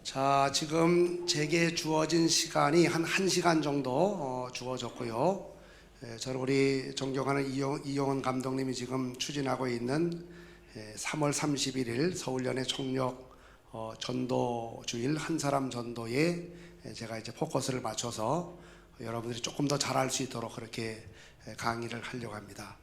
자, 지금 제게 주어진 시간이 한 1시간 정도 주어졌고요. 저는 우리 존경하는 이용원 감독님이 지금 추진하고 있는 3월 31일 서울연회 총력 전도주일 한 사람 전도에 제가 이제 포커스를 맞춰서 여러분들이 조금 더 잘할 수 있도록 그렇게 강의를 하려고 합니다.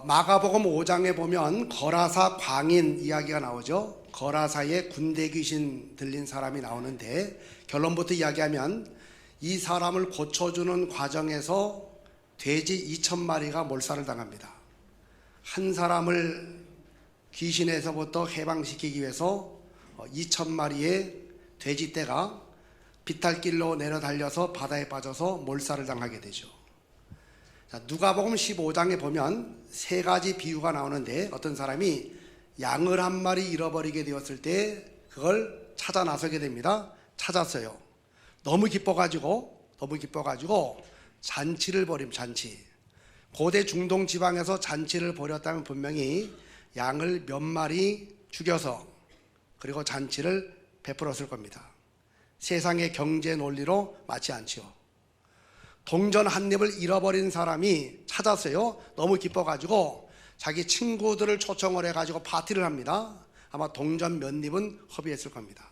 마가복음 5장에 보면 거라사 광인 이야기가 나오죠. 거라사에 군대 귀신 들린 사람이 나오는데, 결론부터 이야기하면 이 사람을 고쳐주는 과정에서 돼지 2,000마리가 몰살을 당합니다. 한 사람을 귀신에서부터 해방시키기 위해서 2,000마리의 돼지떼가 비탈길로 내려 달려서 바다에 빠져서 몰살을 당하게 되죠. 누가복음 15장에 보면 세 가지 비유가 나오는데, 어떤 사람이 양을 한 마리 잃어버리게 되었을 때 그걸 찾아 나서게 됩니다. 찾았어요. 너무 기뻐가지고 잔치를 벌임. 잔치. 고대 중동 지방에서 잔치를 벌였다면 분명히 양을 몇 마리 죽여서 그리고 잔치를 베풀었을 겁니다. 세상의 경제 논리로 맞지 않지요. 동전 한 입을 잃어버린 사람이 찾았어요. 너무 기뻐가지고 자기 친구들을 초청을 해가지고 파티를 합니다. 아마 동전 몇 입은 허비했을 겁니다.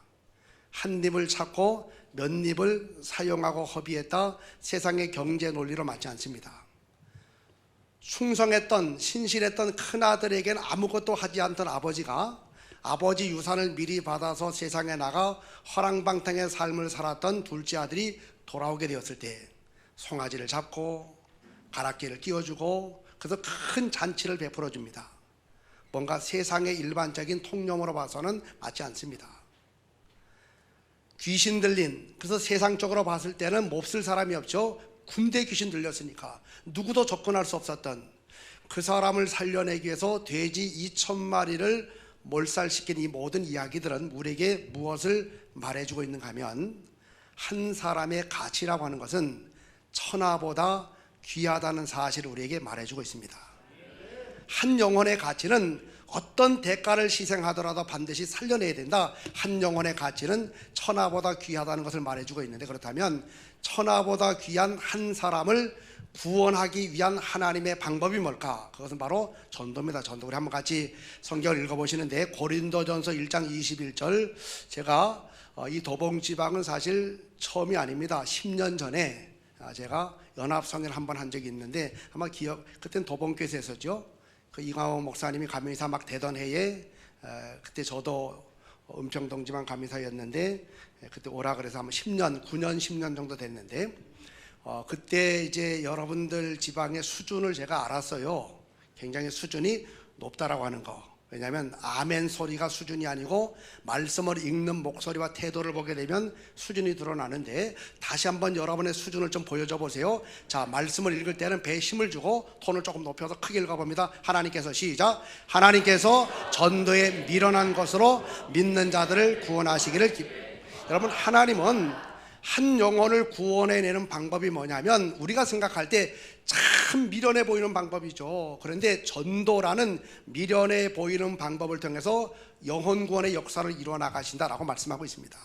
한 입을 찾고 몇 입을 사용하고 허비했다. 세상의 경제 논리로 맞지 않습니다. 충성했던 신실했던 큰아들에게는 아무것도 하지 않던 아버지가 아버지 유산을 미리 받아서 세상에 나가 허랑방탕의 삶을 살았던 둘째 아들이 돌아오게 되었을 때 송아지를 잡고 가락지를 끼워주고 그래서 큰 잔치를 베풀어 줍니다. 뭔가 세상의 일반적인 통념으로 봐서는 맞지 않습니다. 귀신 들린, 그래서 세상적으로 봤을 때는 몹쓸 사람이 없죠. 군대 귀신 들렸으니까 누구도 접근할 수 없었던 그 사람을 살려내기 위해서 돼지 2,000마리를 몰살시킨 이 모든 이야기들은 우리에게 무엇을 말해주고 있는가 하면, 한 사람의 가치라고 하는 것은 천하보다 귀하다는 사실을 우리에게 말해주고 있습니다. 한 영혼의 가치는 어떤 대가를 희생하더라도 반드시 살려내야 된다. 한 영혼의 가치는 천하보다 귀하다는 것을 말해주고 있는데, 그렇다면 천하보다 귀한 한 사람을 구원하기 위한 하나님의 방법이 뭘까? 그것은 바로 전도입니다. 전도. 우리 한번 같이 성경을 읽어보시는데, 고린도전서 1장 21절. 제가 이 도봉지방은 사실 처음이 아닙니다. 10년 전에 제가 연합성회를 한번 한 적이 있는데, 아마 그때는 도봉교에서 했었죠. 그 이광호 목사님이 감리사 막 되던 해에 그때 저도 은평동지방 감리사였는데, 그때 오라 그래서 아마 9년 10년 정도 됐는데, 그때 이제 여러분들 지방의 수준을 제가 알았어요. 굉장히 수준이 높다라고 하는 거. 왜냐하면 아멘 소리가 수준이 아니고 말씀을 읽는 목소리와 태도를 보게 되면 수준이 드러나는데, 다시 한번 여러분의 수준을 좀 보여줘 보세요. 자, 말씀을 읽을 때는 배에 힘을 주고 톤을 조금 높여서 크게 읽어봅니다. 하나님께서, 시작. 하나님께서 전도에 미련한 것으로 믿는 자들을 구원하시기를 여러분, 하나님은 한 영혼을 구원해내는 방법이 뭐냐면, 우리가 생각할 때 참 미련해 보이는 방법이죠. 그런데 전도라는 미련해 보이는 방법을 통해서 영혼 구원의 역사를 이루어 나가신다라고 말씀하고 있습니다.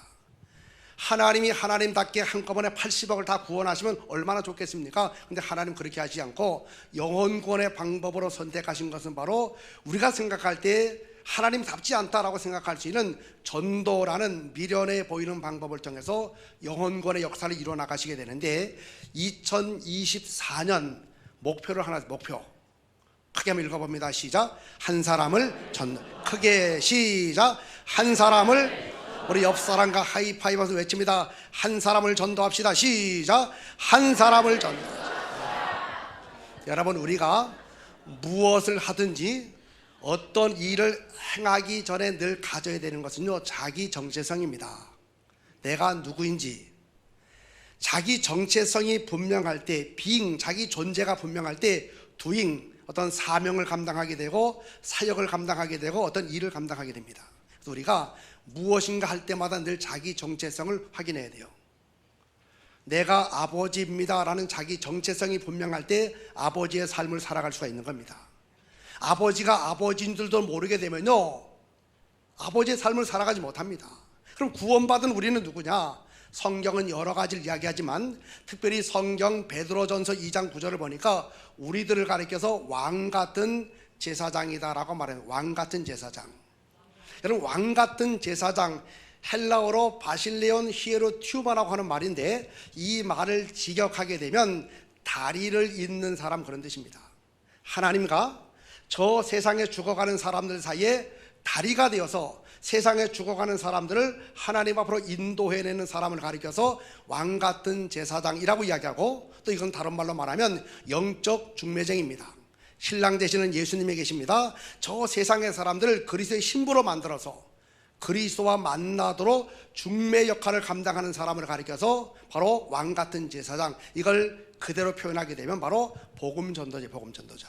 하나님이 하나님답게 한꺼번에 80억을 다 구원하시면 얼마나 좋겠습니까? 근데 하나님 그렇게 하지 않고 영혼 구원의 방법으로 선택하신 것은 바로 우리가 생각할 때 하나님답지 않다라고 생각할 수 있는 전도라는 미련해 보이는 방법을 통해서 영혼권의 역사를 이루어 나가시게 되는데, 2024년 목표를 하나, 목표 크게 한번 읽어봅니다. 시작. 한 사람을 크게 시작. 한 사람을, 우리 옆 사람과 하이파이브에서 외칩니다. 한 사람을 전도합시다. 시작. 한 사람을 여러분, 우리가 무엇을 하든지 어떤 일을 행하기 전에 늘 가져야 되는 것은요, 자기 정체성입니다. 내가 누구인지, 자기 정체성이 분명할 때, being, 자기 존재가 분명할 때 doing, 어떤 사명을 감당하게 되고 사역을 감당하게 되고 어떤 일을 감당하게 됩니다. 그래서 우리가 무엇인가 할 때마다 늘 자기 정체성을 확인해야 돼요. 내가 아버지입니다 라는 자기 정체성이 분명할 때 아버지의 삶을 살아갈 수가 있는 겁니다. 아버지가 아버지인 줄도 모르게 되면요, 아버지의 삶을 살아가지 못합니다. 그럼 구원받은 우리는 누구냐? 성경은 여러 가지를 이야기하지만 특별히 성경 베드로전서 2장 9절을 보니까 우리들을 가리켜서 왕 같은 제사장이다라고 말해요. 왕 같은 제사장. 여러분, 왕 같은 제사장, 헬라어로 바실레온 히에로티우마라고 하는 말인데 이 말을 직역하게 되면 다리를 잇는 사람, 그런 뜻입니다. 하나님과 저 세상에 죽어가는 사람들 사이에 다리가 되어서 세상에 죽어가는 사람들을 하나님 앞으로 인도해내는 사람을 가리켜서 왕 같은 제사장이라고 이야기하고, 또 이건 다른 말로 말하면 영적 중매쟁입니다. 신랑 되시는 예수님이 계십니다. 저 세상의 사람들을 그리스도의 신부로 만들어서 그리스도와 만나도록 중매 역할을 감당하는 사람을 가리켜서 바로 왕 같은 제사장, 이걸 그대로 표현하게 되면 바로 복음 전도자, 복음 전도자.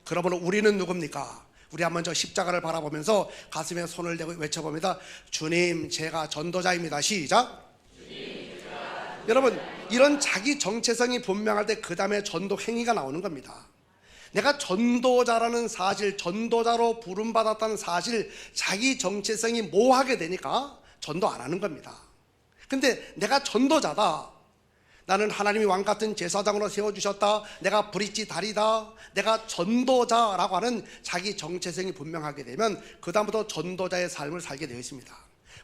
그러므로 우리는 누굽니까? 우리 한번 저 십자가를 바라보면서 가슴에 손을 대고 외쳐봅니다. 주님, 제가 전도자입니다. 시작. 여러분, 이런 자기 정체성이 분명할 때 그 다음에 전도 행위가 나오는 겁니다. 내가 전도자라는 사실, 전도자로 부름받았다는 사실, 자기 정체성이 모호하게 되니까 전도 안 하는 겁니다. 근데 내가 전도자다, 나는 하나님이 왕같은 제사장으로 세워주셨다, 내가 브릿지 다리다, 내가 전도자라고 하는 자기 정체성이 분명하게 되면 그 다음부터 전도자의 삶을 살게 되어 있습니다.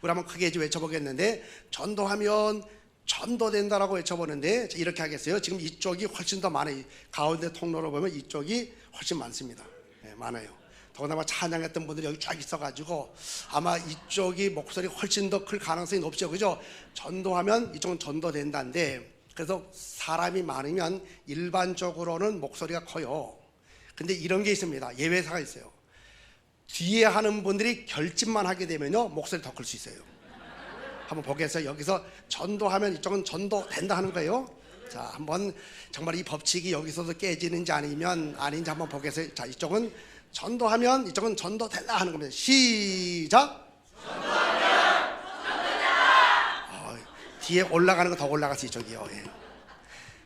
우리 한번 크게 외쳐보겠는데, 전도하면 전도된다라고 외쳐보는데 이렇게 하겠어요. 지금 이쪽이 훨씬 더 많아요. 가운데 통로로 보면 이쪽이 훨씬 많습니다. 네, 많아요. 더군다나 찬양했던 분들이 여기 쫙 있어가지고 아마 이쪽이 목소리 훨씬 더 클 가능성이 높죠, 그죠? 전도하면 이쪽은 전도된다인데, 그래서 사람이 많으면 일반적으로는 목소리가 커요. 근데 이런 게 있습니다. 예외사가 있어요. 뒤에 하는 분들이 결집만 하게 되면요, 목소리 더 클 수 있어요. 한번 보겠어요. 여기서 전도하면 이쪽은 전도된다 하는 거예요. 자, 한번 정말 이 법칙이 여기서도 깨지는지 아닌지 한번 보겠어요. 자, 이쪽은 전도하면 이쪽은 전도된다 하는 겁니다. 시작. 뒤에 올라가는 거 더 올라가서 이쪽이요. 예.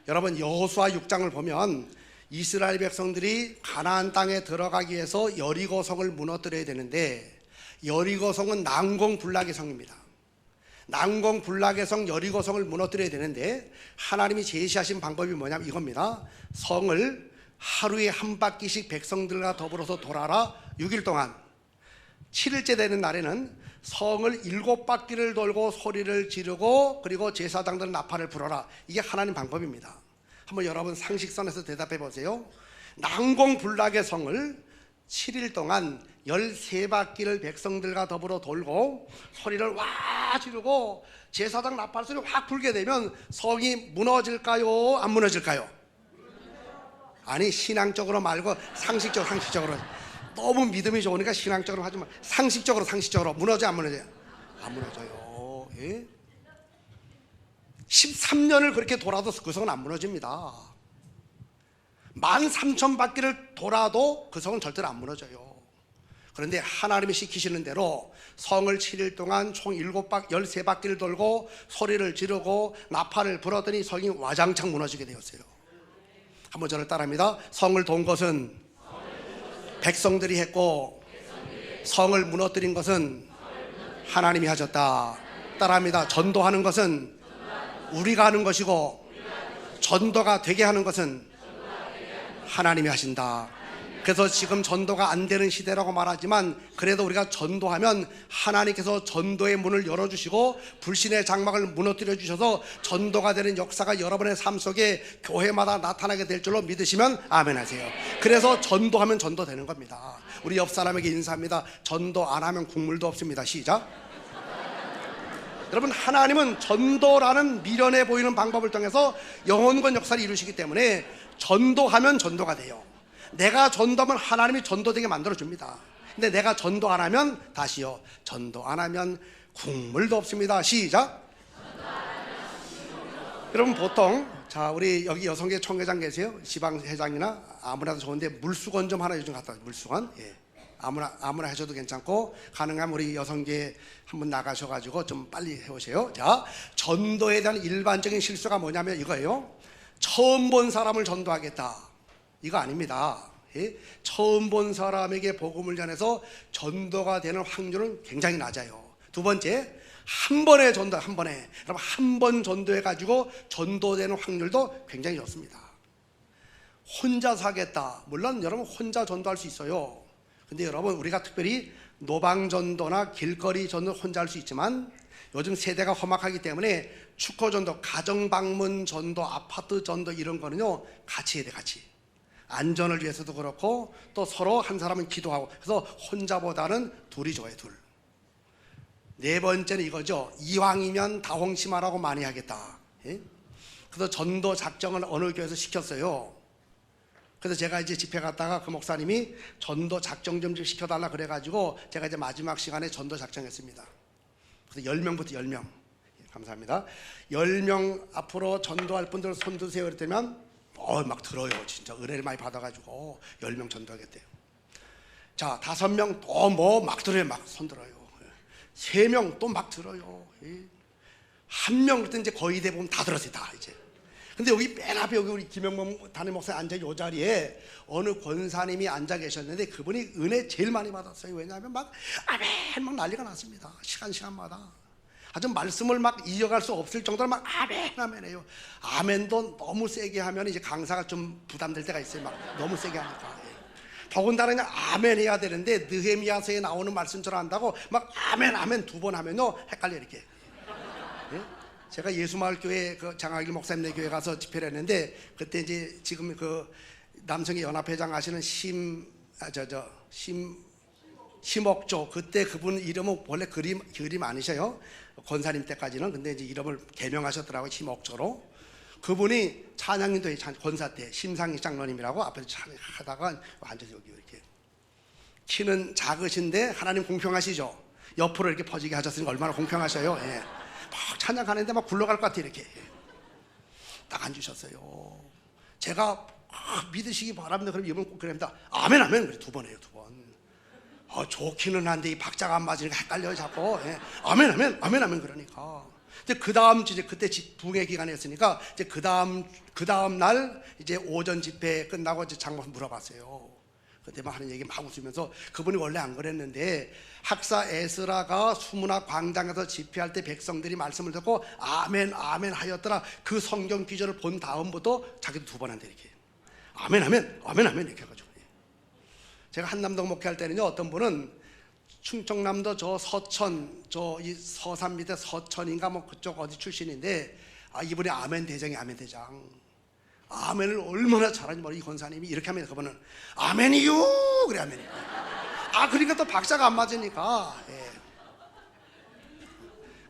여러분, 여호수아 6장을 보면 이스라엘 백성들이 가나안 땅에 들어가기 위해서 여리고성을 무너뜨려야 되는데, 여리고성은 난공불락의 성입니다. 난공불락의 성 여리고성을 무너뜨려야 되는데 하나님이 제시하신 방법이 뭐냐면 이겁니다. 성을 하루에 한 바퀴씩 백성들과 더불어서 돌아라. 6일 동안. 7일째 되는 날에는 성을 7바퀴를 돌고 소리를 지르고 그리고 제사장들 나팔을 불어라. 이게 하나님 방법입니다. 한번 여러분 상식선에서 대답해 보세요. 난공불락의 성을 7일 동안 13바퀴를 백성들과 더불어 돌고 소리를 와 지르고 제사장 나팔 소리 확 불게 되면 성이 무너질까요? 안 무너질까요? 아니, 신앙적으로 말고 상식적으로. 너무 믿음이 좋으니까 신앙적으로 하지 마. 상식적으로 무너져 안 무너져요? 안 무너져요. 예? 13년을 그렇게 돌아도 그 성은 안 무너집니다. 13,000바퀴를 돌아도 그 성은 절대로 안 무너져요. 그런데 하나님이 시키시는 대로 성을 7일 동안 총 13바퀴를 돌고 소리를 지르고 나팔을 불었더니 성이 와장창 무너지게 되었어요. 한번 저를 따라합니다. 성을 돈 것은 백성들이 했고 성을 무너뜨린 것은 하나님이 하셨다. 따라합니다. 전도하는 것은 우리가 하는 것이고 전도가 되게 하는 것은 하나님이 하신다. 그래서 지금 전도가 안 되는 시대라고 말하지만 그래도 우리가 전도하면 하나님께서 전도의 문을 열어주시고 불신의 장막을 무너뜨려 주셔서 전도가 되는 역사가 여러분의 삶 속에 교회마다 나타나게 될 줄로 믿으시면 아멘 하세요. 그래서 전도하면 전도되는 겁니다. 우리 옆 사람에게 인사합니다. 전도 안 하면 국물도 없습니다. 시작. 여러분, 하나님은 전도라는 미련해 보이는 방법을 통해서 영원권 역사를 이루시기 때문에 전도하면 전도가 돼요. 내가 전도하면 하나님이 전도되게 만들어줍니다. 근데 내가 전도 안 하면, 다시요, 전도 안 하면 국물도 없습니다. 시작. 여러분, 보통 자, 우리 여기 여성계 총회장 계세요? 지방회장이나 아무나도 좋은데 물수건 좀 하나 요즘 갖다 와요. 물수건. 예. 아무나 하셔도 괜찮고 가능하면 우리 여성계 한번 나가셔가지고 좀 빨리 해오세요. 자, 전도에 대한 일반적인 실수가 뭐냐면 이거예요. 처음 본 사람을 전도하겠다, 이거 아닙니다. 예? 처음 본 사람에게 복음을 전해서 전도가 되는 확률은 굉장히 낮아요. 두 번째, 한 번에 전도, 한 번에. 여러분, 한 번 전도해가지고 전도되는 확률도 굉장히 좋습니다. 혼자서 하겠다. 물론 여러분 혼자 전도할 수 있어요. 근데 여러분, 우리가 특별히 노방전도나 길거리 전도 혼자 할 수 있지만 요즘 세대가 험악하기 때문에 축포전도, 가정방문 전도, 아파트 전도 이런 거는요 같이 해야 돼. 같이. 안전을 위해서도 그렇고 또 서로 한 사람은 기도하고. 그래서 혼자보다는 둘이 좋아요. 둘. 네 번째는 이거죠. 이왕이면 다홍심하라고 많이 하겠다. 예? 그래서 전도 작정을 어느 교회에서 시켰어요. 그래서 제가 이제 집회 갔다가 그 목사님이 전도 작정 좀 시켜달라 그래가지고 제가 이제 마지막 시간에 전도 작정했습니다. 그래서 10명부터 10명. 감사합니다. 10명 앞으로 전도할 분들 손 드세요. 그랬더니 막 들어요. 진짜 은혜를 많이 받아가지고 10명 전도하겠대요. 자, 5명 또 뭐 막 들어요. 막 손 들어요. 3명 또 막 들어요. 1명 그때 이제 거의 대부분 다 들었어요. 다 이제. 근데 여기 맨 앞에 여기 우리 김영범 담임 목사님 앉아 이 자리에 어느 권사님이 앉아 계셨는데 그분이 은혜 제일 많이 받았어요. 왜냐하면 막 아멘 막 난리가 났습니다. 시간마다 아주 말씀을 막 이어갈 수 없을 정도로 막 아멘 아멘 해요. 아멘도 너무 세게 하면 이제 강사가 좀 부담될 때가 있어요. 막 너무 세게 하니까. 더군다나 그냥 아멘 해야 되는데 느헤미야서에 나오는 말씀처럼 한다고 막 아멘 아멘 2번 하면요 헷갈려 이렇게. 예? 제가 예수마을교회 그 장학일 목사님네 교회 가서 집회를 했는데 그때 이제 지금 그 남성의 연합회장 하시는 심옥조, 그때 그분 이름은 원래 그림 아니셔요. 권사님 때까지는. 근데 이제 이름을 개명하셨더라고요. 심옥조로. 그분이 찬양인도 권사 때 심상희 장로님이라고 앞에서 찬양하다가 앉아서 여기 이렇게. 키는 작으신데 하나님 공평하시죠. 옆으로 이렇게 퍼지게 하셨으니까 얼마나 공평하셔요. 예. 막 찬양하는데 막 굴러갈 것 같아. 이렇게 딱 앉으셨어요. 제가 믿으시기 바랍니다. 그럼 이분 꼭 그럽니다. 아멘 아멘. 그래 2번 해요. 2번. 좋기는 한데 이 박자가 안 맞으니까 헷갈려요 자꾸. 예. 아멘 아멘 아멘 아멘 그러니까. 근데 그 다음 이제 그때 붕의 기간이었으니까 이제 그 다음 날 이제 오전 집회 끝나고 이제 장로님 물어봤어요. 그때 막 하는 얘기 막 웃으면서 그분이 원래 안 그랬는데 학사 에스라가 수문학 광장에서 집회할 때 백성들이 말씀을 듣고 아멘 아멘 하였더라. 그 성경 기절을 본 다음부터 자기도 2번 한대 이렇게 아멘 아멘 아멘 아멘 이렇게 해가지고. 제가 한남동 목회할 때는요 어떤 분은 충청남도 저 서천 이 서산 밑에 서천인가 뭐 그쪽 어디 출신인데 이분이 아멘 대장이 아멘 대장. 아멘을 얼마나 잘하는지 모르. 이 권사님이 이렇게 하면 그분은 아멘이요 그래 아멘. 그러니까 또 박자가 안 맞으니까. 예.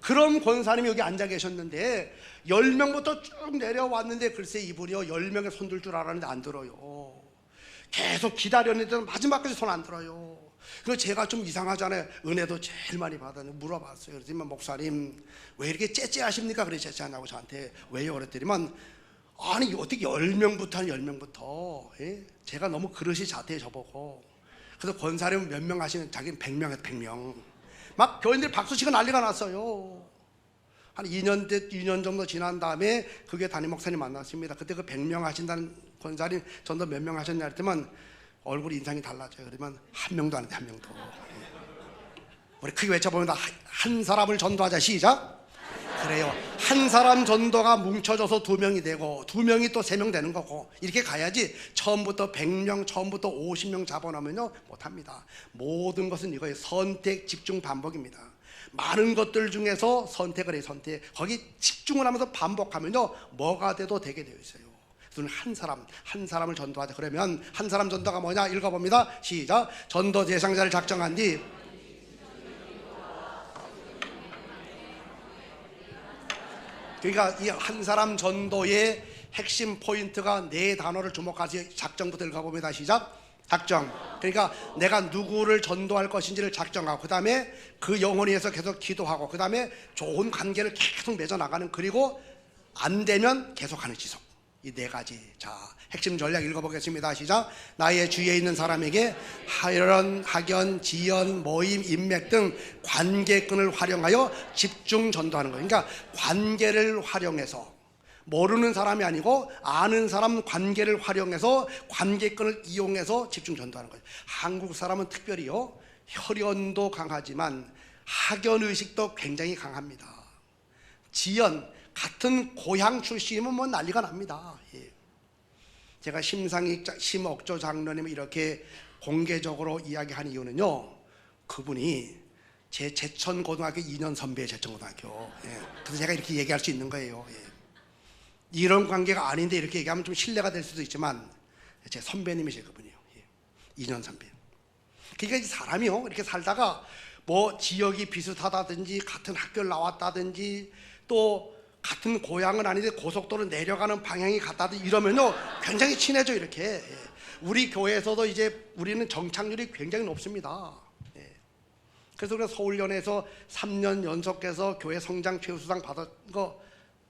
그런 권사님이 여기 앉아 계셨는데 10명부터 쭉 내려왔는데 글쎄 이분이요 10명에 손 들 줄 알았는데 안 들어요. 계속 기다렸는데 마지막까지 손 안 들어요. 그래서 제가 좀 이상하잖아요. 은혜도 제일 많이 받았는데 물어봤어요. 그랬더니 목사님 왜 이렇게 째째하십니까? 그래 째째하냐고 저한테. 왜요? 그랬더니만 아니 어떻게 10명부터 하는 10명부터. 예? 제가 너무 그릇이 자태해 저보고. 그래서 권사님 몇 명 하시는 자기는 100명 했다 100명. 막 교인들이 박수치고 난리가 났어요. 한 2년 정도 지난 다음에 그게 담임 목사님 만났습니다. 그때 그 100명 하신다는 권사님 전도 몇 명 하셨냐 했더만 얼굴 인상이 달라져요. 그러면 한 명도 안 돼, 한 명도. 우리 크게 외쳐보면 한 사람을 전도하자. 시작. 그래요. 한 사람 전도가 뭉쳐져서 2명이 되고 2명이 또 3명 되는 거고 이렇게 가야지. 처음부터 100명, 처음부터 50명 잡아놓으면요 못합니다. 모든 것은 이거예요. 선택, 집중, 반복입니다. 많은 것들 중에서 선택을 해요. 선택. 거기 집중을 하면서 반복하면요 뭐가 돼도 되게 되어 있어요. 한 사람을 전도하자. 그러면 한 사람 전도가 뭐냐 읽어봅니다. 시작. 전도 대상자를 작정한 뒤 그러니까 이 한 사람 전도의 핵심 포인트가 4단어를 주목하세요. 작정부터 읽어봅니다. 시작. 작정. 그러니까 내가 누구를 전도할 것인지를 작정하고 그 다음에 그 영혼에 의해서 계속 기도하고 그 다음에 좋은 관계를 계속 맺어나가는, 그리고 안 되면 계속하는 지속. 이 4가지. 자, 핵심 전략 읽어보겠습니다. 시작. 나의 주위에 있는 사람에게 하연, 학연, 지연, 모임, 인맥 등 관계끈을 활용하여 집중 전도하는 거예요. 그러니까 관계를 활용해서, 모르는 사람이 아니고 아는 사람 관계를 활용해서 관계끈을 이용해서 집중 전도하는 거예요. 한국 사람은 특별히요 혈연도 강하지만 학연 의식도 굉장히 강합니다. 지연, 같은 고향 출신이면 뭐 난리가 납니다. 예. 제가 심억조 장로님 이렇게 공개적으로 이야기하는 이유는요, 그분이 제 제천고등학교 2년 선배의 제천고등학교. 예. 그래서 제가 이렇게 얘기할 수 있는 거예요. 예. 이런 관계가 아닌데 이렇게 얘기하면 좀 신뢰가 될 수도 있지만 제 선배님이세요, 그분이요. 예. 2년 선배. 그러니까 이 사람이요, 이렇게 살다가 뭐 지역이 비슷하다든지 같은 학교를 나왔다든지 또 같은 고향은 아닌데 고속도로 내려가는 방향이 같다든지 이러면요 굉장히 친해져. 이렇게. 예. 우리 교회에서도 이제 우리는 정착률이 굉장히 높습니다. 예. 그래서 우리가 서울연에서 3년 연속해서 교회 성장 최우수상 받은 거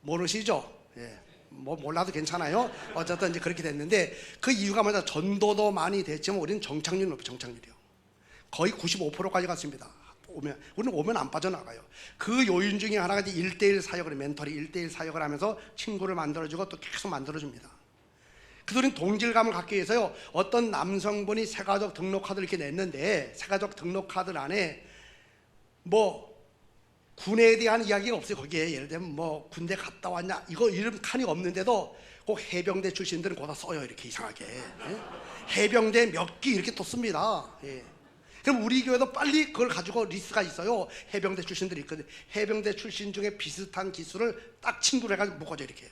모르시죠? 예. 뭐 몰라도 괜찮아요. 어쨌든 이제 그렇게 됐는데 그 이유가 뭐냐, 전도도 많이 됐지만 우리는 정착률이 높아요. 정착률이요. 거의 95%까지 갔습니다. 우리는 오면 안 빠져나가요. 그 요인 중에 하나가 이제 1:1 사역을, 멘토리 1:1 사역을 하면서 친구를 만들어주고 또 계속 만들어줍니다. 그래서 우리는 동질감을 갖기 위해서요, 어떤 남성분이 새가족 등록카드를 이렇게 냈는데 새가족 등록카드 안에 뭐 군에 대한 이야기가 없어요. 거기에 예를 들면 뭐 군대 갔다 왔냐 이거 이름 칸이 없는데도 꼭 해병대 출신들은 거기다 써요. 이렇게 이상하게. 예? 해병대 몇 기 이렇게 또 씁니다. 예. 그럼 우리 교회도 빨리 그걸 가지고 리스트가 있어요. 해병대 출신들이 있거든요. 해병대 출신 중에 비슷한 기수를 딱 친구를 해가지고 묶어줘 이렇게.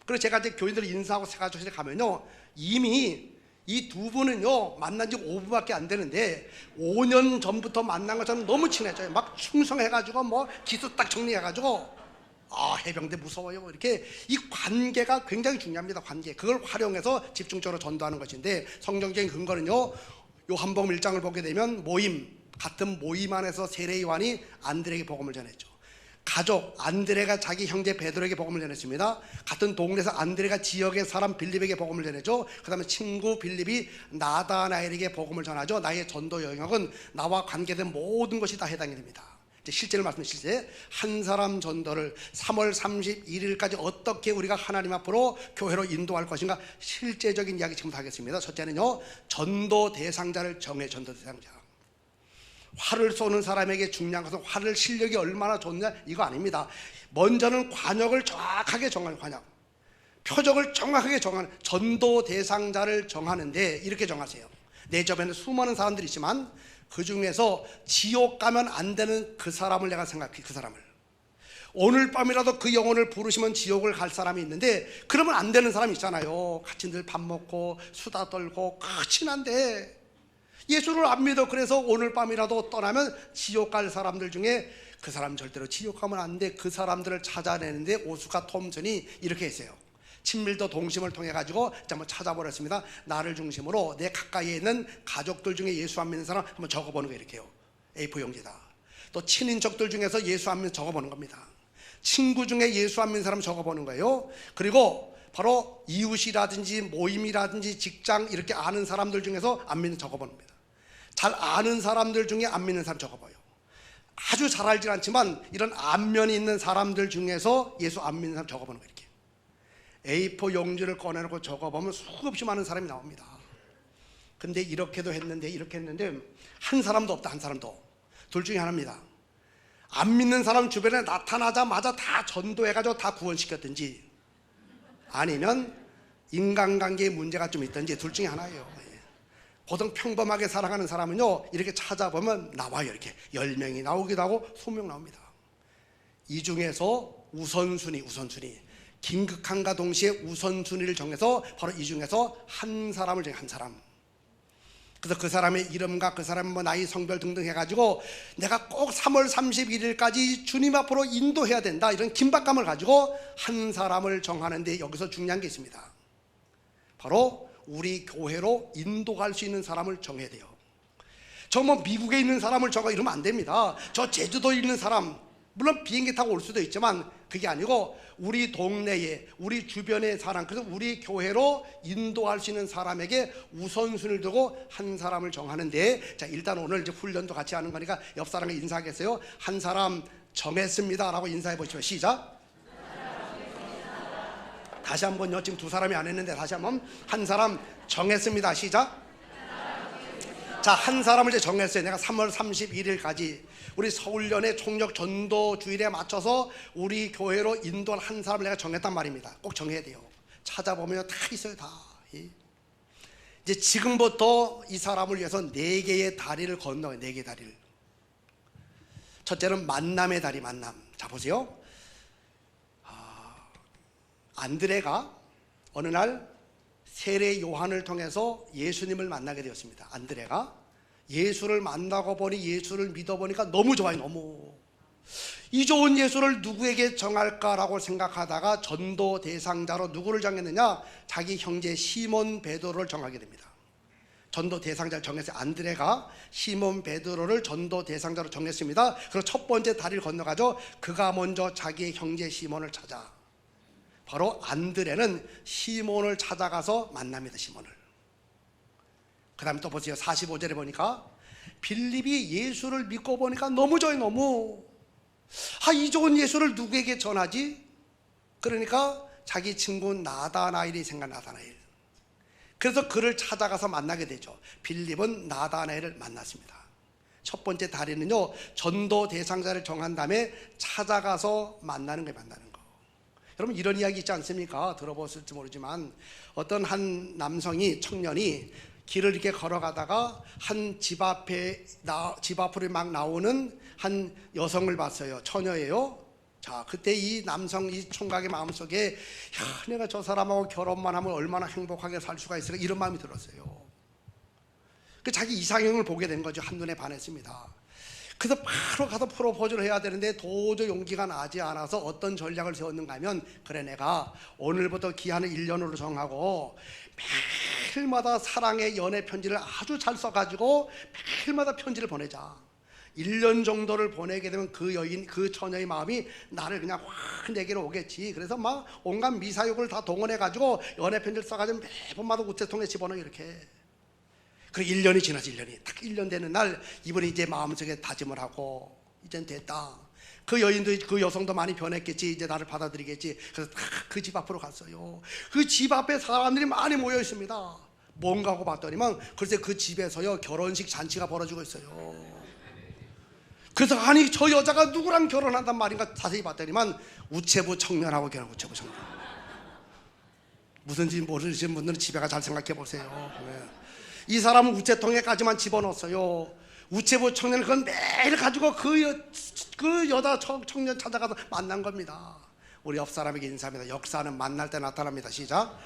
그래서 제가 이제 교인들 인사하고 새가족에 가면요, 이미 이 두 분은요 만난 지 5분밖에 안 되는데 5년 전부터 만난 것처럼 너무 친해져요. 막 충성해가지고 뭐 기수 딱 정리해가지고 아 해병대 무서워요. 이렇게 이 관계가 굉장히 중요합니다. 관계. 그걸 활용해서 집중적으로 전도하는 것인데 성경적인 근거는요, 요한복음 1장을 보게 되면 같은 모임 안에서 세례 요한이 안드레에게 복음을 전했죠. 가족, 안드레가 자기 형제 베드로에게 복음을 전했습니다. 같은 동네에서 안드레가 지역의 사람 빌립에게 복음을 전했죠. 그 다음에 친구 빌립이 나다나엘에게 복음을 전하죠. 나의 전도 영역은 나와 관계된 모든 것이 다 해당이 됩니다. 이제 실제를 말씀드리죠. 한 사람 전도를 3월 31일까지 어떻게 우리가 하나님 앞으로 교회로 인도할 것인가 실제적인 이야기 지금부터 하겠습니다. 첫째는요, 전도 대상자를 정해. 전도 대상자. 활을 쏘는 사람에게 중요한 것은 활을 실력이 얼마나 좋냐 이거 아닙니다. 먼저는 관역을 정확하게 정하는, 관역 표적을 정확하게 정하는, 전도 대상자를 정하는데 이렇게 정하세요. 내 주변에 수많은 사람들이 있지만 그 중에서 지옥 가면 안 되는 그 사람을 내가 생각해. 그 사람을 오늘 밤이라도 그 영혼을 부르시면 지옥을 갈 사람이 있는데 그러면 안 되는 사람이 있잖아요. 같이 늘 밥 먹고 수다 떨고 친한데 예수를 안 믿어. 그래서 오늘 밤이라도 떠나면 지옥 갈 사람들 중에 그 사람 절대로 지옥 가면 안 돼. 그 사람들을 찾아내는데 오스카 톰슨이 이렇게 했어요. 친밀도 동심을 통해 가지고 한번 찾아보랬습니다. 나를 중심으로 내 가까이에 있는 가족들 중에 예수 안 믿는 사람 한번 적어보는 거예요. 이렇게요. A4 용지다. 또 친인척들 중에서 예수 안 믿는 적어보는 겁니다. 친구 중에 예수 안 믿는 사람 적어보는 거예요. 그리고 바로 이웃이라든지 모임이라든지 직장 이렇게 아는 사람들 중에서 안 믿는 적어보는 겁니다. 잘 아는 사람들 중에 안 믿는 사람 적어봐요. 아주 잘 알지 않지만 이런 안면이 있는 사람들 중에서 예수 안 믿는 사람 적어보는 거예요. 이렇게 A4 용지를 꺼내놓고 적어보면 수없이 많은 사람이 나옵니다. 근데 이렇게도 했는데 이렇게 했는데 한 사람도 없다. 한 사람도. 둘 중에 하나입니다. 안 믿는 사람 주변에 나타나자마자 다 전도해가지고 다 구원시켰든지 아니면 인간관계에 문제가 좀 있든지 둘 중에 하나예요. 보통 평범하게 살아가는 사람은요 이렇게 찾아보면 나와요. 이렇게 10명이 나오기도 하고 20명 나옵니다. 이 중에서 우선순위 긴급함과 동시에 우선순위를 정해서 바로 이 중에서 한 사람을 정해. 한 사람. 그래서 그 사람의 이름과 그 사람 뭐 나이 성별 등등 해가지고 내가 꼭 3월 31일까지 주님 앞으로 인도해야 된다 이런 긴박감을 가지고 한 사람을 정하는데 여기서 중요한 게 있습니다. 바로 우리 교회로 인도갈 수 있는 사람을 정해야 돼요. 저 뭐 미국에 있는 사람을 정하 이러면 안 됩니다. 저 제주도에 있는 사람, 물론 비행기 타고 올 수도 있지만 그게 아니고 우리 동네에 우리 주변의 사람, 그래서 우리 교회로 인도할 수 있는 사람에게 우선순위를 두고 한 사람을 정하는데, 자 일단 오늘 이제 훈련도 같이 하는 거니까 옆 사람에게 인사하겠어요. 한 사람 정했습니다 라고 인사해 보시죠. 시작. 다시 한번요. 지금 두 사람이 안 했는데 다시 한번. 한 사람 정했습니다. 시작. 자, 한 사람을 이제 정했어요. 내가 3월 31일까지 우리 서울연의 총력 전도 주일에 맞춰서 우리 교회로 인도할 한 사람을 내가 정했단 말입니다. 꼭 정해야 돼요. 찾아보면 다 있어요, 다. 이제 지금부터 이 사람을 위해서 4개의 다리를 건너요. 4개의 다리를. 첫째는 만남의 다리, 만남. 자, 보세요. 안드레가 어느 날 세례 요한을 통해서 예수님을 만나게 되었습니다. 안드레가 예수를 만나고 보니, 예수를 믿어보니까 너무 좋아요. 너무 이 좋은 예수를 누구에게 정할까라고 생각하다가 전도 대상자로 누구를 정했느냐? 자기 형제 시몬 베드로를 정하게 됩니다. 전도 대상자를 정했어요. 안드레가 시몬 베드로를 전도 대상자로 정했습니다. 그리고 첫 번째 다리를 건너가죠. 그가 먼저 자기의 형제 시몬을 찾아, 바로 안드레는 시몬을 찾아가서 만납니다. 시몬을. 그 다음에 또 보세요. 45절에 보니까 빌립이 예수를 믿고 보니까 너무 좋아요. 너무. 이 좋은 예수를 누구에게 전하지? 그러니까 자기 친구 나다나엘이 생각. 나다나엘. 그래서 그를 찾아가서 만나게 되죠. 빌립은 나다나엘을 만났습니다. 첫 번째 다리는요, 전도 대상자를 정한 다음에 찾아가서 만나는 거예요. 만나는 거. 여러분, 이런 이야기 있지 않습니까? 들어보셨을지 모르지만 어떤 한 남성이, 청년이 길을 이렇게 걸어가다가 한 집 앞으로 막 나오는 한 여성을 봤어요. 처녀예요. 자, 그때 이 남성, 이 총각의 마음속에, 내가 저 사람하고 결혼만 하면 얼마나 행복하게 살 수가 있을까, 이런 마음이 들었어요. 그 자기 이상형을 보게 된 거죠. 한눈에 반했습니다. 그래서 바로 가서 프로포즈를 해야 되는데 도저히 용기가 나지 않아서 어떤 전략을 세웠는가 하면, 그래, 내가 오늘부터 기한을 1년으로 정하고 매일마다 사랑의 연애 편지를 아주 잘 써가지고 매일마다 편지를 보내자. 1년 정도를 보내게 되면 그 여인, 그 처녀의 마음이 나를 그냥 확 내게로 오겠지. 그래서 막 온갖 미사욕을 다 동원해가지고 연애 편지를 써가지고 매번마다 우체통에 집어넣어. 이렇게. 그리고 1년이 지나지. 1년이 딱 1년 되는 날 이분이 이제 마음속에 다짐을 하고, 이젠 됐다. 그 여인도, 그 여성도 많이 변했겠지. 이제 나를 받아들이겠지. 그래서 딱 그 집 앞으로 갔어요. 그 집 앞에 사람들이 많이 모여 있습니다. 뭔가 하고 봤더니만 글쎄 그 집에서요, 결혼식 잔치가 벌어지고 있어요. 그래서 아니, 저 여자가 누구랑 결혼한단 말인가 자세히 봤더니만 우체부 청년하고 결혼. 우체부 청년. 무슨지 모르시는 분들은 집에 가 잘 생각해 보세요. 이 사람은 우체통에까지만 집어넣었어요. 우체부 청년을 그건 매일 가지고 그 여자 청년 찾아가서 만난 겁니다. 우리 옆 사람에게 인사합니다. 역사는 만날 때 나타납니다. 시작.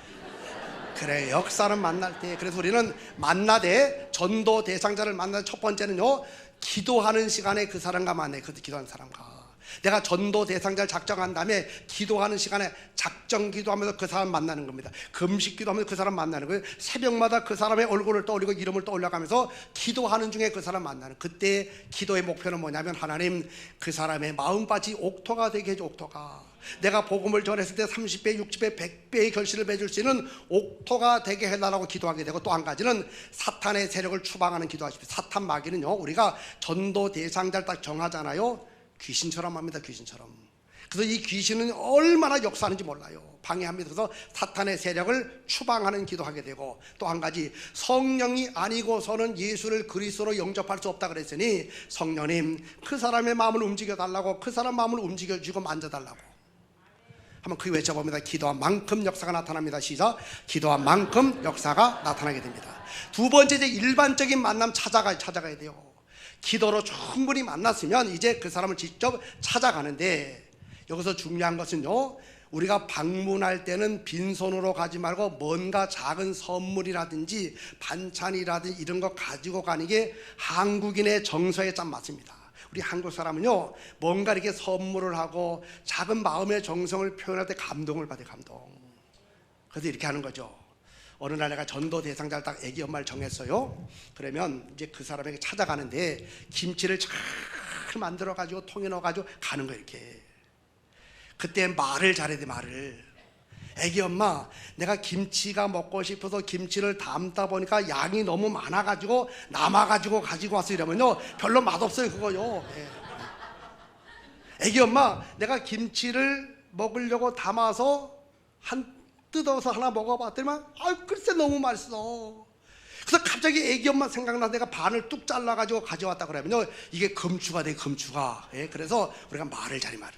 그래, 역사는 만날 때. 그래서 우리는 만나되 전도 대상자를 만나는 첫 번째는요, 기도하는 시간에 그 사람과 만나요. 그 기도하는 사람과. 내가 전도 대상자를 작정한 다음에 기도하는 시간에 작정 기도하면서 그 사람 만나는 겁니다. 금식 기도하면서 그 사람 만나는 거예요. 새벽마다 그 사람의 얼굴을 떠올리고 이름을 떠올려가면서 기도하는 중에 그 사람 만나는. 그때 기도의 목표는 뭐냐면, 하나님, 그 사람의 마음밭이 옥토가 되게 해줘. 옥토가. 내가 복음을 전했을 때 30배, 60배, 100배의 결실을 맺을 수 있는 옥토가 되게 해달라고 기도하게 되고, 또 한 가지는 사탄의 세력을 추방하는 기도하십시오. 사탄 마귀는요, 우리가 전도 대상자를 딱 정하잖아요, 귀신처럼 합니다. 귀신처럼. 그래서 이 귀신은 얼마나 역사하는지 몰라요. 방해합니다. 그래서 사탄의 세력을 추방하는 기도하게 되고, 또 한 가지, 성령이 아니고서는 예수를 그리스도로 영접할 수 없다 그랬으니, 성령님, 그 사람의 마음을 움직여 달라고, 그 사람 마음을 움직여주고 만져달라고. 한번 그 외쳐봅니다. 기도한 만큼 역사가 나타납니다. 시작. 기도한 만큼 역사가 나타나게 됩니다. 두 번째, 이제 일반적인 만남 찾아가야 돼요. 기도로 충분히 만났으면 이제 그 사람을 직접 찾아가는데, 여기서 중요한 것은요, 우리가 방문할 때는 빈손으로 가지 말고 뭔가 작은 선물이라든지 반찬이라든지 이런 거 가지고 가는 게 한국인의 정서에 참 맞습니다. 우리 한국 사람은요, 뭔가 이렇게 선물을 하고 작은 마음의 정성을 표현할 때 감동을 받아요. 감동. 그래서 이렇게 하는 거죠. 어느 날 내가 전도 대상자를 딱 애기 엄마를 정했어요. 그러면 이제 그 사람에게 찾아가는데 김치를 잘 만들어 가지고 통에 넣어 가지고 가는 거예요. 이렇게. 그때 말을 잘해야 돼. 말을. 애기 엄마, 내가 김치가 먹고 싶어서 김치를 담다 보니까 양이 너무 많아 가지고 남아 가지고 가지고 왔어. 이러면요, 별로 맛없어요. 그거요. 애기 엄마, 내가 김치를 먹으려고 담아서 뜯어서 하나 먹어봤더니만, 글쎄 너무 맛있어. 그래서 갑자기 애기 엄마 생각나서 내가 반을 뚝 잘라가지고 가져왔다 그러면요, 이게 금추가 돼, 금추가. 예, 그래서 우리가 말을 잘해, 말을.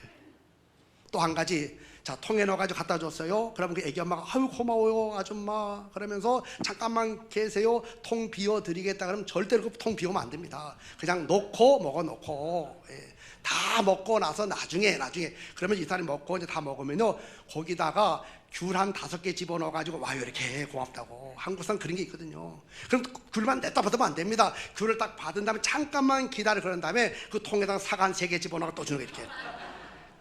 또 한 가지, 자, 통에 넣어가지고 갖다 줬어요. 그러면 그 애기 엄마가 아유 고마워요 아줌마 그러면서 잠깐만 계세요, 통 비워드리겠다 그러면 절대로 그 통 비우면 안 됩니다. 그냥 놓고 먹어놓고, 예, 다 먹고 나서 나중에 그러면 이 사람이 먹고 이제 다 먹으면요, 거기다가 귤 한 5개 집어넣어가지고 와요, 이렇게 고맙다고. 한국 사람 그런 게 있거든요. 그럼 귤만 냈다 받으면 안 됩니다. 귤을 딱 받은 다음에 잠깐만 기다려, 그런 다음에 그 통에다가 사과 한 3개 집어넣어 또 주는 거, 이렇게.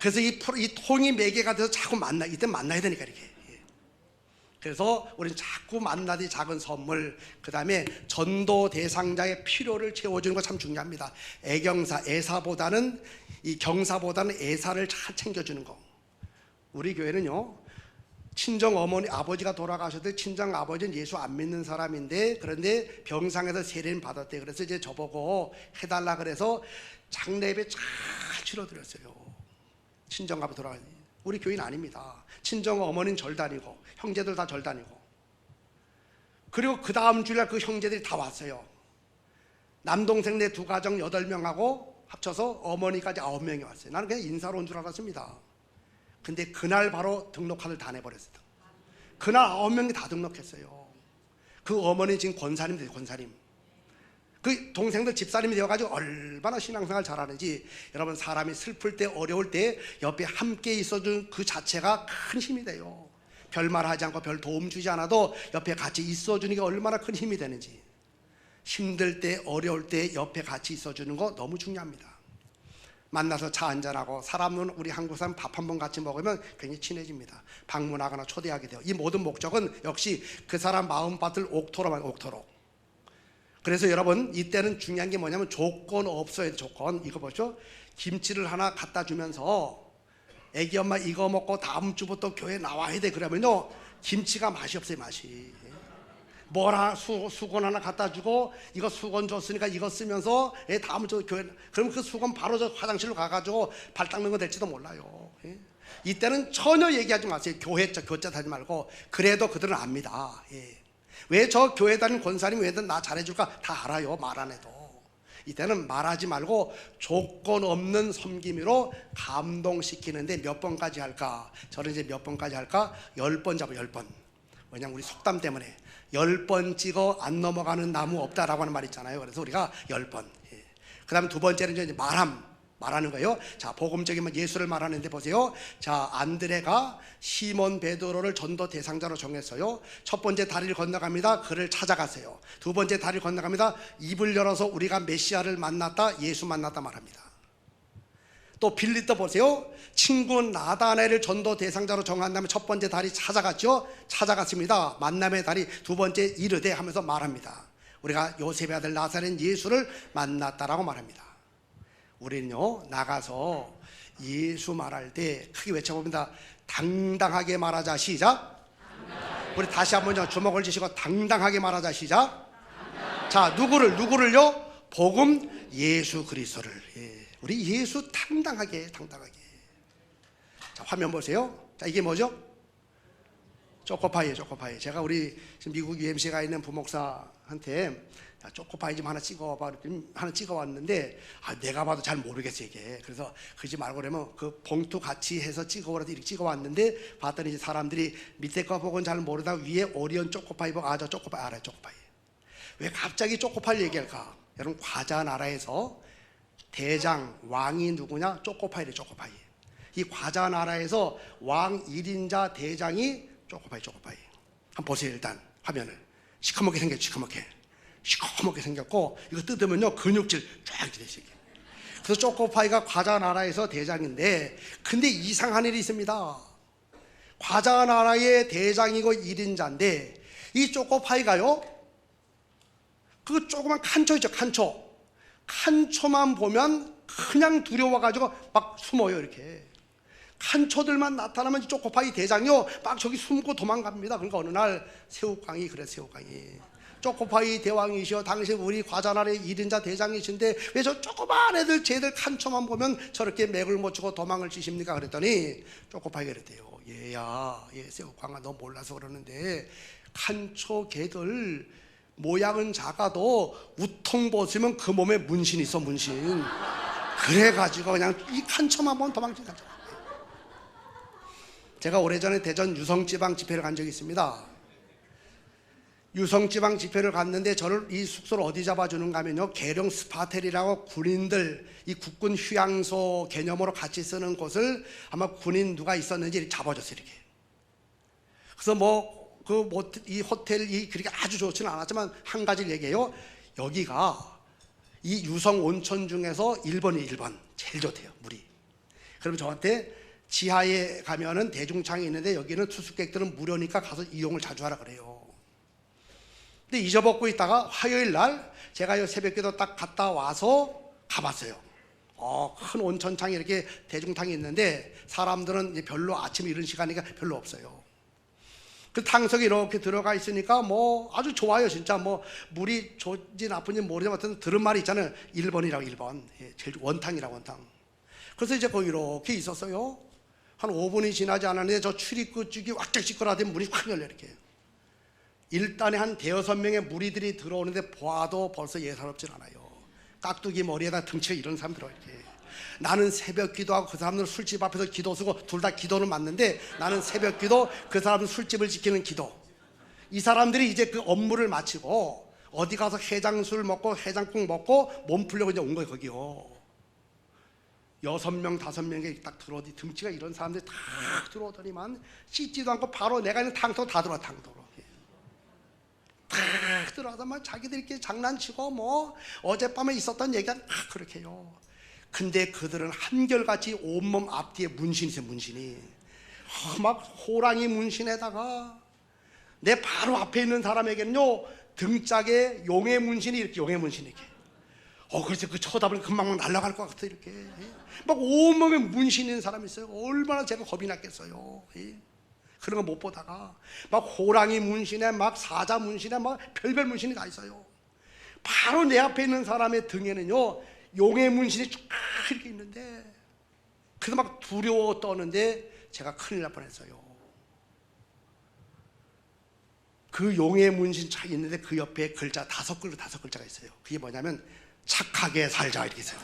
그래서 이 통이 매개가 돼서 자꾸 이때 만나야 되니까, 이렇게. 그래서 우리는 자꾸 만나디 작은 선물, 그 다음에 전도 대상자의 필요를 채워주는 거 참 중요합니다. 애사보다는, 이 경사보다는 애사를 잘 챙겨주는 거. 우리 교회는요, 친정 어머니 아버지가 돌아가셨을 때 친정 아버지는 예수 안 믿는 사람인데, 그런데 병상에서 세례를 받았대. 그래서 이제 저보고 해달라 그래서 장례 예배 잘 치러드렸어요. 친정 아버지 돌아가니. 우리 교회는 아닙니다. 친정 어머니는 절 다니고 형제들 다 절 다니고, 그리고 그 다음 주일날 그 형제들이 다 왔어요. 남동생 내 2가정 8명하고 합쳐서 어머니까지 9명이 왔어요. 나는 그냥 인사로 온 줄 알았습니다. 근데 그날 바로 등록카드를 다 내버렸어요. 그날 9명이 다 등록했어요. 그 어머니 지금 권사님 돼요, 권사님. 그 동생들 집사님이 되어가지고 얼마나 신앙생활 잘하는지. 여러분, 사람이 슬플 때 어려울 때 옆에 함께 있어준 그 자체가 큰 힘이 돼요. 별말 하지 않고 별 도움 주지 않아도 옆에 같이 있어주는 게 얼마나 큰 힘이 되는지. 힘들 때 어려울 때 옆에 같이 있어주는 거 너무 중요합니다. 만나서 차 한잔하고, 사람은 우리 한국 사람 밥 한 번 같이 먹으면 굉장히 친해집니다. 방문하거나 초대하게 돼요. 이 모든 목적은 역시 그 사람 마음밭을 옥토로만, 옥토로. 그래서 여러분, 이때는 중요한 게 뭐냐면 조건 없어야 돼. 조건. 이거 보죠. 김치를 하나 갖다 주면서 애기 엄마 이거 먹고 다음 주부터 교회 나와야 돼 그러면요, 김치가 맛이 없어요, 맛이. 수건 하나 갖다 주고 이거 수건 줬으니까 이거 쓰면서 다음 주 교회, 그럼 그 수건 바로 저 화장실로 가가지고 발 닦는 거 될지도 몰라요. 이때는 전혀 얘기하지 마세요. 교자 하지 말고. 그래도 그들은 압니다. 왜 저 교회 다니는 권사님 왜 나 잘해줄까 다 알아요, 말 안 해도. 이때는 말하지 말고 조건 없는 섬김으로 감동시키는데 몇 번까지 할까? 저는 이제 몇 번까지 할까? 10번 잡아, 10번. 왜냐면 우리 속담 때문에 10번 찍어 안 넘어가는 나무 없다라고 하는 말 있잖아요. 그래서 우리가 10번. 그 다음에 2번째는 이제 말하는 거예요. 자, 복음적이면 예수를 말하는데 보세요. 자, 안드레가 시몬 베드로를 전도 대상자로 정했어요. 첫 번째 다리를 건너갑니다. 그를 찾아가세요. 2번째 다리를 건너갑니다. 입을 열어서 우리가 메시아를 만났다, 예수 만났다 말합니다. 또 빌립도 보세요. 친구 나다나엘을 전도 대상자로 정한 다음에 첫 번째 다리 찾아갔죠. 찾아갔습니다. 만남의 다리. 2번째 이르되 하면서 말합니다. 우리가 요셉의 아들 나사렛 예수를 만났다라고 말합니다. 우리는요, 나가서 예수 말할 때 크게 외쳐봅니다. 당당하게 말하자. 시작. 우리 다시 한번 주먹을 쥐시고 당당하게 말하자. 시작. 자, 누구를요? 복음 예수 그리스도를. 우리 예수 당당하게. 자, 화면 보세요. 자, 이게 뭐죠? 초코파이예요, 초코파이. 제가 우리 지금 미국 UMC에 가 있는 부목사한테 초코파이 좀 하나 찍어봐, 하나 찍어왔는데, 내가 봐도 잘 모르겠어 이게. 그래서 그러지 말고 그러면 그 봉투 같이 해서 찍어오라도 이렇게 찍어왔는데, 봤더니 이제 사람들이 밑에 거 보고는 잘 모르다가 위에 오리온 초코파이 보고, 저 초코파이 알아요, 초코파이. 왜 갑자기 초코파이 얘기할까? 여러분, 과자 나라에서 대장 왕이 누구냐? 초코파이래, 초코파이. 이 과자 나라에서 왕 1인자 대장이 초코파이. 한번 보세요. 일단 화면을. 시커멓게 생겼죠, 시커멓게 생겼고, 이거 뜯으면요 근육질 쫙 되시게. 그래서 초코파이가 과자 나라에서 대장인데, 근데 이상한 일이 있습니다. 과자 나라의 대장이고 1인자인데 이 초코파이가요, 그 조그만 칸초 있죠, 칸초만 보면 그냥 두려워가지고 막 숨어요. 이렇게 칸초들만 나타나면 초코파이 대장이요 막 저기 숨고 도망갑니다. 그러니까 어느 날 새우깡이 초코파이 대왕이시여, 당신 우리 과자나라의 1인자 대장이신데 왜 저 조그만 애들 쟤들 칸초만 보면 저렇게 맥을 못 추고 도망을 치십니까? 그랬더니 초코파이가 그랬대요. 얘야, 새우깡아, 너 몰라서 그러는데 칸초 걔들 모양은 작아도 우통 벗으면 그 몸에 문신이 있어, 문신. 그래가지고 그냥 이 칸초만 보면 도망친 거죠. 제가 오래전에 대전 유성지방 집회를 간 적이 있습니다. 유성지방 집회를 갔는데 저를 이 숙소를 어디 잡아주는가 하면요, 계룡 스파텔이라고 군인들 이 국군 휴양소 개념으로 같이 쓰는 곳을 아마 군인 누가 있었는지 잡아줬어요, 이렇게. 그래서 이 호텔이 그렇게 아주 좋지는 않았지만 한 가지를 얘기해요. 여기가 이 유성 온천 중에서 1번이 1번 제일 좋대요, 물이. 그럼 저한테 지하에 가면은 대중창이 있는데 여기는 투숙객들은 무료니까 가서 이용을 자주 하라 그래요. 근데 잊어먹고 있다가 화요일 날 제가 새벽기도 딱 갔다 와서 가봤어요. 큰 온천탕이 이렇게 대중탕이 있는데 사람들은 이제 별로 아침 이런 시간이니까 별로 없어요. 그 탕석에 이렇게 들어가 있으니까 뭐 아주 좋아요, 진짜. 뭐 물이 좋지 나쁜지 모르지만 어떤 들은 말이 있잖아요. 1번이라고, 1번. 예, 제일 원탕이라고, 원탕. 그래서 이제 거기 이렇게 있었어요. 한 5분이 지나지 않았는데 저 출입구 쪽이 왁짝 시끄러더니 문이 확 열려, 이렇게. 일단에 한 대여섯 명의 무리들이 들어오는데 보아도 벌써 예사롭진 않아요. 깍두기 머리에다 등치가 이런 사람 들어요, 이렇게. 나는 새벽 기도하고 그 사람들은 술집 앞에서 기도 쓰고 둘 다 기도는 맞는데 나는 새벽 기도, 그 사람은 술집을 지키는 기도. 이 사람들이 이제 그 업무를 마치고 어디 가서 해장술 먹고 해장국 먹고 몸 풀려고 이제 온 거예요, 거기요. 6명, 5명이 딱 들어오더니 등치가 이런 사람들이 딱 들어오더니만 씻지도 않고 바로 내가 있는 탕도 다 들어와, 탕도로. 탁 들어와서만 자기들끼리 장난치고 뭐 어젯밤에 있었던 얘기가 그렇게 해요. 근데 그들은 한결같이 온몸 앞뒤에 문신이 있어요, 문신이. 막 호랑이 문신에다가 내 바로 앞에 있는 사람에게는요, 등짝에 용의 문신이 이렇게, 용의 문신이 이렇게. 그래서 그 쳐다보면 금방 날아갈 것 같아, 이렇게. 막 온몸에 문신 있는 사람이 있어요. 얼마나 제가 겁이 났겠어요. 그런 거 못 보다가 막 호랑이 문신에 막 사자 문신에 막 별별 문신이 다 있어요. 바로 내 앞에 있는 사람의 등에는요, 용의 문신이 쫙 이렇게 있는데, 그래서 막 두려워 떠는데 제가 큰일 날 뻔했어요. 그 용의 문신 쫙 있는데 그 옆에 글자 5글자가 있어요. 그게 뭐냐면 착하게 살자, 이렇게 있어요.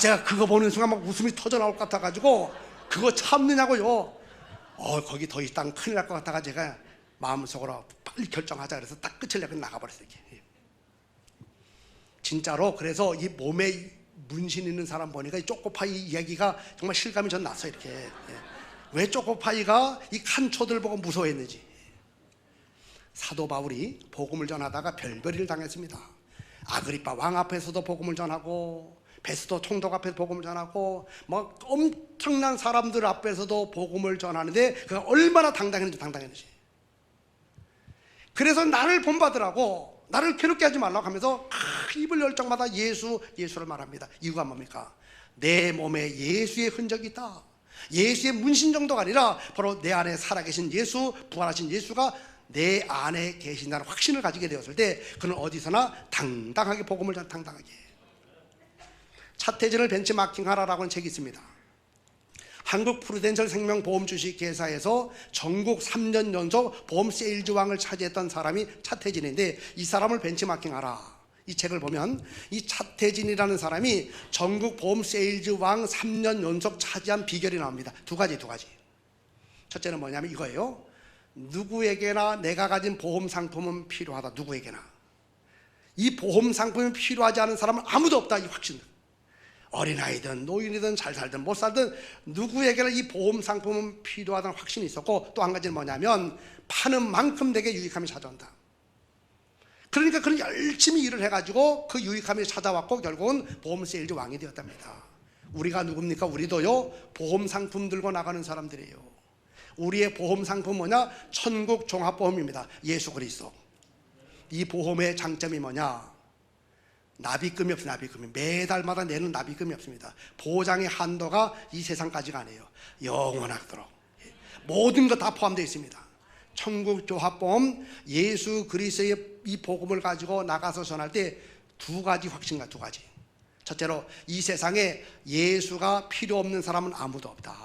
제가 그거 보는 순간 막 웃음이 터져 나올 것 같아가지고 그거 참느냐고요. 거기 더 있다면 큰일 날 것 같다가 제가 마음속으로 빨리 결정하자 그래서 딱 끝을 내고 나가버렸어요. 진짜로. 그래서 이 몸에 문신 있는 사람 보니까 이 초코파이 이야기가 정말 실감이 전 났어요, 이렇게. 왜 초코파이가 이 칸초들 보고 무서워했는지. 사도 바울이 복음을 전하다가 별별일 당했습니다. 아그리파 왕 앞에서도 복음을 전하고, 베스도 총독 앞에서 복음을 전하고, 막 엄청난 사람들 앞에서도 복음을 전하는데 그가 얼마나 당당했는지. 그래서 나를 본받으라고, 나를 괴롭게 하지 말라고 하면서 입을 열 적마다 예수를 말합니다. 이유가 뭡니까? 내 몸에 예수의 흔적이 있다. 예수의 문신 정도가 아니라 바로 내 안에 살아계신 예수, 부활하신 예수가 내 안에 계신다는 확신을 가지게 되었을 때 그는 어디서나 당당하게 복음을 전, 당당하게. 차태진을 벤치마킹하라라고 하는 책이 있습니다. 한국 프루덴셜 생명보험 주식회사에서 전국 3년 연속 보험 세일즈왕을 차지했던 사람이 차태진인데, 이 사람을 벤치마킹하라. 이 책을 보면 이 차태진이라는 사람이 전국 보험 세일즈왕 3년 연속 차지한 비결이 나옵니다. 두 가지. 첫째는 뭐냐면 이거예요. 누구에게나 내가 가진 보험 상품은 필요하다. 누구에게나. 이 보험 상품이 필요하지 않은 사람은 아무도 없다. 이 확신. 어린아이든 노인이든 잘 살든 못 살든 누구에게나 이 보험 상품은 필요하다는 확신이 있었고, 또 한 가지는 뭐냐면 파는 만큼 내게 유익함이 찾아온다. 그러니까 그는 열심히 일을 해가지고 그 유익함이 찾아왔고 결국은 보험 세일즈 왕이 되었답니다. 우리가 누굽니까? 우리도요, 보험 상품 들고 나가는 사람들이에요. 우리의 보험 상품 뭐냐? 천국 종합보험입니다. 예수 그리스도. 이 보험의 장점이 뭐냐? 납입금이 없어요. 납입금이 매달마다 내는 납입금이 없습니다. 보장의 한도가 이 세상까지가 아니에요. 영원하도록 모든 것 다 포함되어 있습니다. 천국 종합보험, 예수 그리스도의 이 복음을 가지고 나가서 전할 때 두 가지 확신과 두 가지. 첫째로 이 세상에 예수가 필요 없는 사람은 아무도 없다.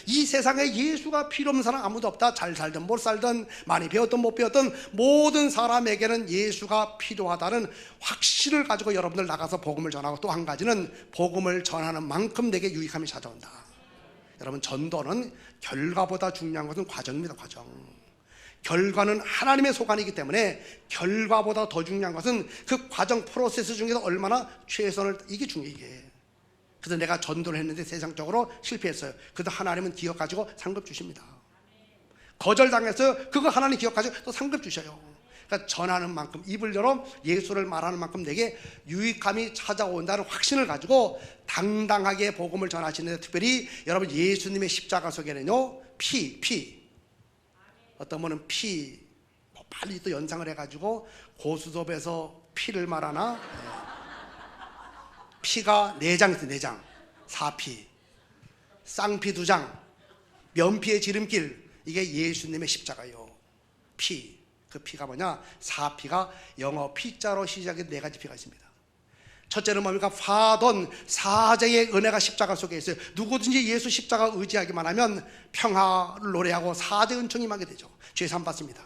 이 세상에 예수가 필요 없는 사람 아무도 없다. 잘 살든 못 살든 많이 배웠든 못 배웠든 모든 사람에게는 예수가 필요하다는 확신을 가지고 여러분들 나가서 복음을 전하고, 또 한 가지는 복음을 전하는 만큼 내게 유익함이 찾아온다. 여러분, 전도는 결과보다 중요한 것은 과정입니다. 과정. 결과는 하나님의 소관이기 때문에 결과보다 더 중요한 것은 그 과정 프로세스 중에서 얼마나 최선을, 이게 중요해. 이게. 그래서 내가 전도를 했는데 세상적으로 실패했어요. 그래도 하나님은 기억가지고 상급 주십니다. 거절당했어요. 그거 하나님 기억가지고 또 상급 주셔요. 그러니까 전하는 만큼, 입을 열어 예수를 말하는 만큼 내게 유익함이 찾아온다는 확신을 가지고 당당하게 복음을 전하시는데, 특별히 여러분 예수님의 십자가 속에는요, 피 어떤 분은 빨리 또 연상을 해가지고 고수톱에서 피를 말하나, 피가 4장 있어요. 4장. 사피, 쌍피 2장, 면피의 지름길, 이게 예수님의 십자가요. 그 피가 뭐냐? 사피가 영어 피자로 시작된 4가지 피가 있습니다. 첫째는 뭡니까? 파돈, 사제의 은혜가 십자가 속에 있어요. 누구든지 예수 십자가 의지하기만 하면 평화를 노래하고 사제 은총이 임하게 되죠. 죄 사함 받습니다.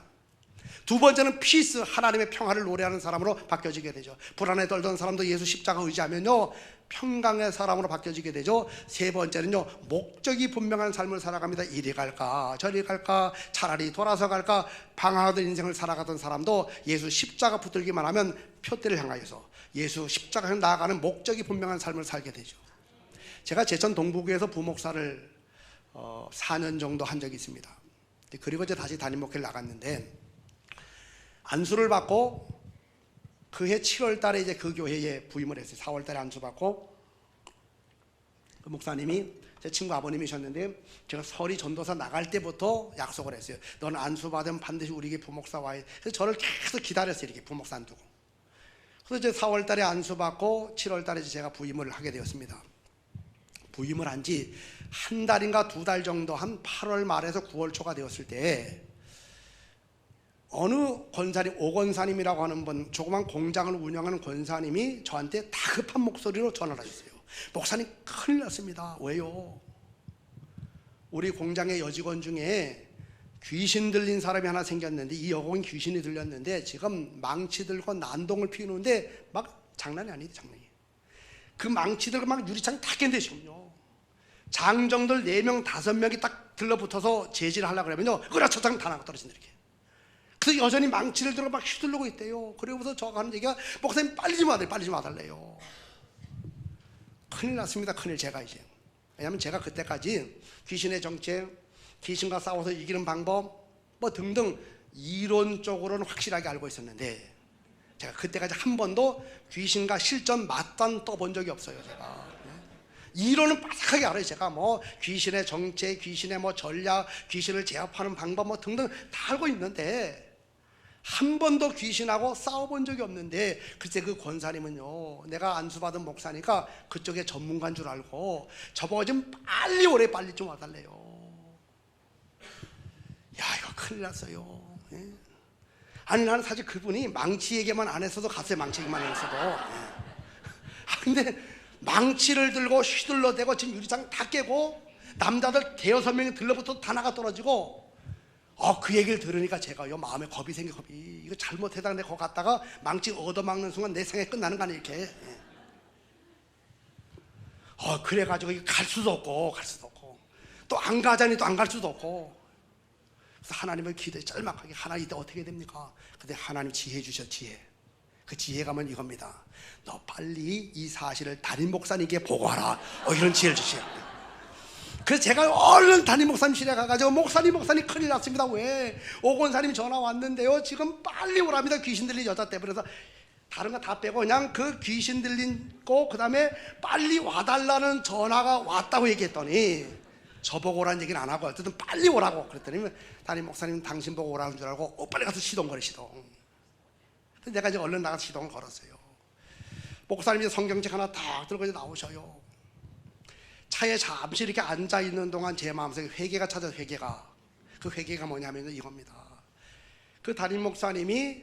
두 번째는 피스, 하나님의 평화를 노래하는 사람으로 바뀌어지게 되죠. 불안에 떨던 사람도 예수 십자가 의지하면요, 평강의 사람으로 바뀌어지게 되죠. 세 번째는요, 목적이 분명한 삶을 살아갑니다. 이리 갈까 저리 갈까, 차라리 돌아서 갈까, 방황하던 인생을 살아가던 사람도 예수 십자가 붙들기만 하면 표대를 향하여서 예수 십자가에 나아가는 목적이 분명한 삶을 살게 되죠. 제가 제천 동부구에서 부목사를 4년 정도 한 적이 있습니다. 그리고 이제 다시 담임 목회를 나갔는데, 안수를 받고 그해 7월 달에 이제 그 교회에 부임을 했어요. 4월 달에 안수 받고, 그 목사님이 제 친구 아버님이셨는데, 제가 설이 전도사 나갈 때부터 약속을 했어요. 너는 안수 받으면 반드시 우리 게 부목사 와야 해. 그래서 저를 계속 기다렸어요. 이렇게 부목사 안 두고. 그래서 이제 4월 달에 안수 받고 7월 달에 제가 부임을 하게 되었습니다. 부임을 한 지 한 달인가 2달 정도, 한 8월 말에서 9월 초가 되었을 때, 어느 권사님, 오 권사님이라고 하는 분, 조그만 공장을 운영하는 권사님이 저한테 다급한 목소리로 전화를 하셨어요. 목사님, 큰일 났습니다. 왜요? 우리 공장의 여직원 중에 귀신 들린 사람이 하나 생겼는데, 이 여공은 귀신이 들렸는데 지금 망치 들고 난동을 피우는데 막 장난이 아니에요. 장난이. 그 망치 들고 막 유리창 다 깬대 지금요. 장정들 4명 5명이 딱 들러붙어서 제지를 하려고 그러면요, 으라차장 다 나가 떨어진다 이렇게. 그래서 여전히 망치를 들고 막 휘두르고 있대요. 그러고서 저가 하는 얘기가, 목사님 빨리 좀 와달래, 빨리 좀 와달래요. 큰일 났습니다. 큰일. 제가 이제, 왜냐하면 제가 그때까지 귀신의 정체, 귀신과 싸워서 이기는 방법 뭐 등등 이론적으로는 확실하게 알고 있었는데, 제가 그때까지 한 번도 귀신과 실전 맞단 떠본 적이 없어요. 제가 이론은 빠삭하게 알아요. 제가 뭐 귀신의 정체, 귀신의 뭐 전략, 귀신을 제압하는 방법 뭐 등등 다 알고 있는데, 한 번도 귀신하고 싸워본 적이 없는데, 글쎄 그 권사님은요, 내가 안수받은 목사니까 그쪽에 전문가인 줄 알고 저보고 좀 빨리 오래 빨리 좀 와달래요. 야, 이거 큰일 났어요. 예? 아니, 나는 사실 그분이 망치 얘기만 안 했어도 갔어요. 망치 얘기만 안 했어도. 예. 근데 망치를 들고 휘둘러대고 지금 유리창 다 깨고 남자들 5-6명이 들러붙어 다 나가 떨어지고, 그 얘기를 들으니까 제가요, 마음에 겁이 생겨. 겁이. 이거 잘못해다 내가 거기 갔다가 망치 얻어막는 순간 내 생애 끝나는 거 아니야 이렇게. 예. 그래가지고 갈 수도 없고 또 안 가자니 또 안 갈 수도 없고, 그래서 하나님을 기도해 짤막하게, 하나님 이때 어떻게 됩니까? 근데 하나님 지혜 주셔. 지혜. 그 지혜가 면 이겁니다. 너 빨리 이 사실을 담임 목사님께 보고하라. 이런 지혜를 주시요. 그래서 제가 얼른 담임 목사님실에 가가지고, 목사님 큰일 났습니다. 왜? 오 권사님이 전화 왔는데요, 지금 빨리 오랍니다. 귀신 들린 여자 때문에. 그래서 다른 거 다 빼고 그냥 그 귀신 들린 거, 그 다음에 빨리 와달라는 전화가 왔다고 얘기했더니, 저보고 오라는 얘기는 안 하고 어쨌든 빨리 오라고 그랬더니, 담임 목사님 당신 보고 오라는 줄 알고 빨리 가서 시동 걸어. 시동. 내가 이제 얼른 나가서 시동을 걸었어요. 목사님이 성경책 하나 딱 들고 이제 나오셔요. 차에 잠시 이렇게 앉아 있는 동안 제 마음속에 회개가 찾아서, 그 회개가 뭐냐면 이겁니다. 그 담임 목사님이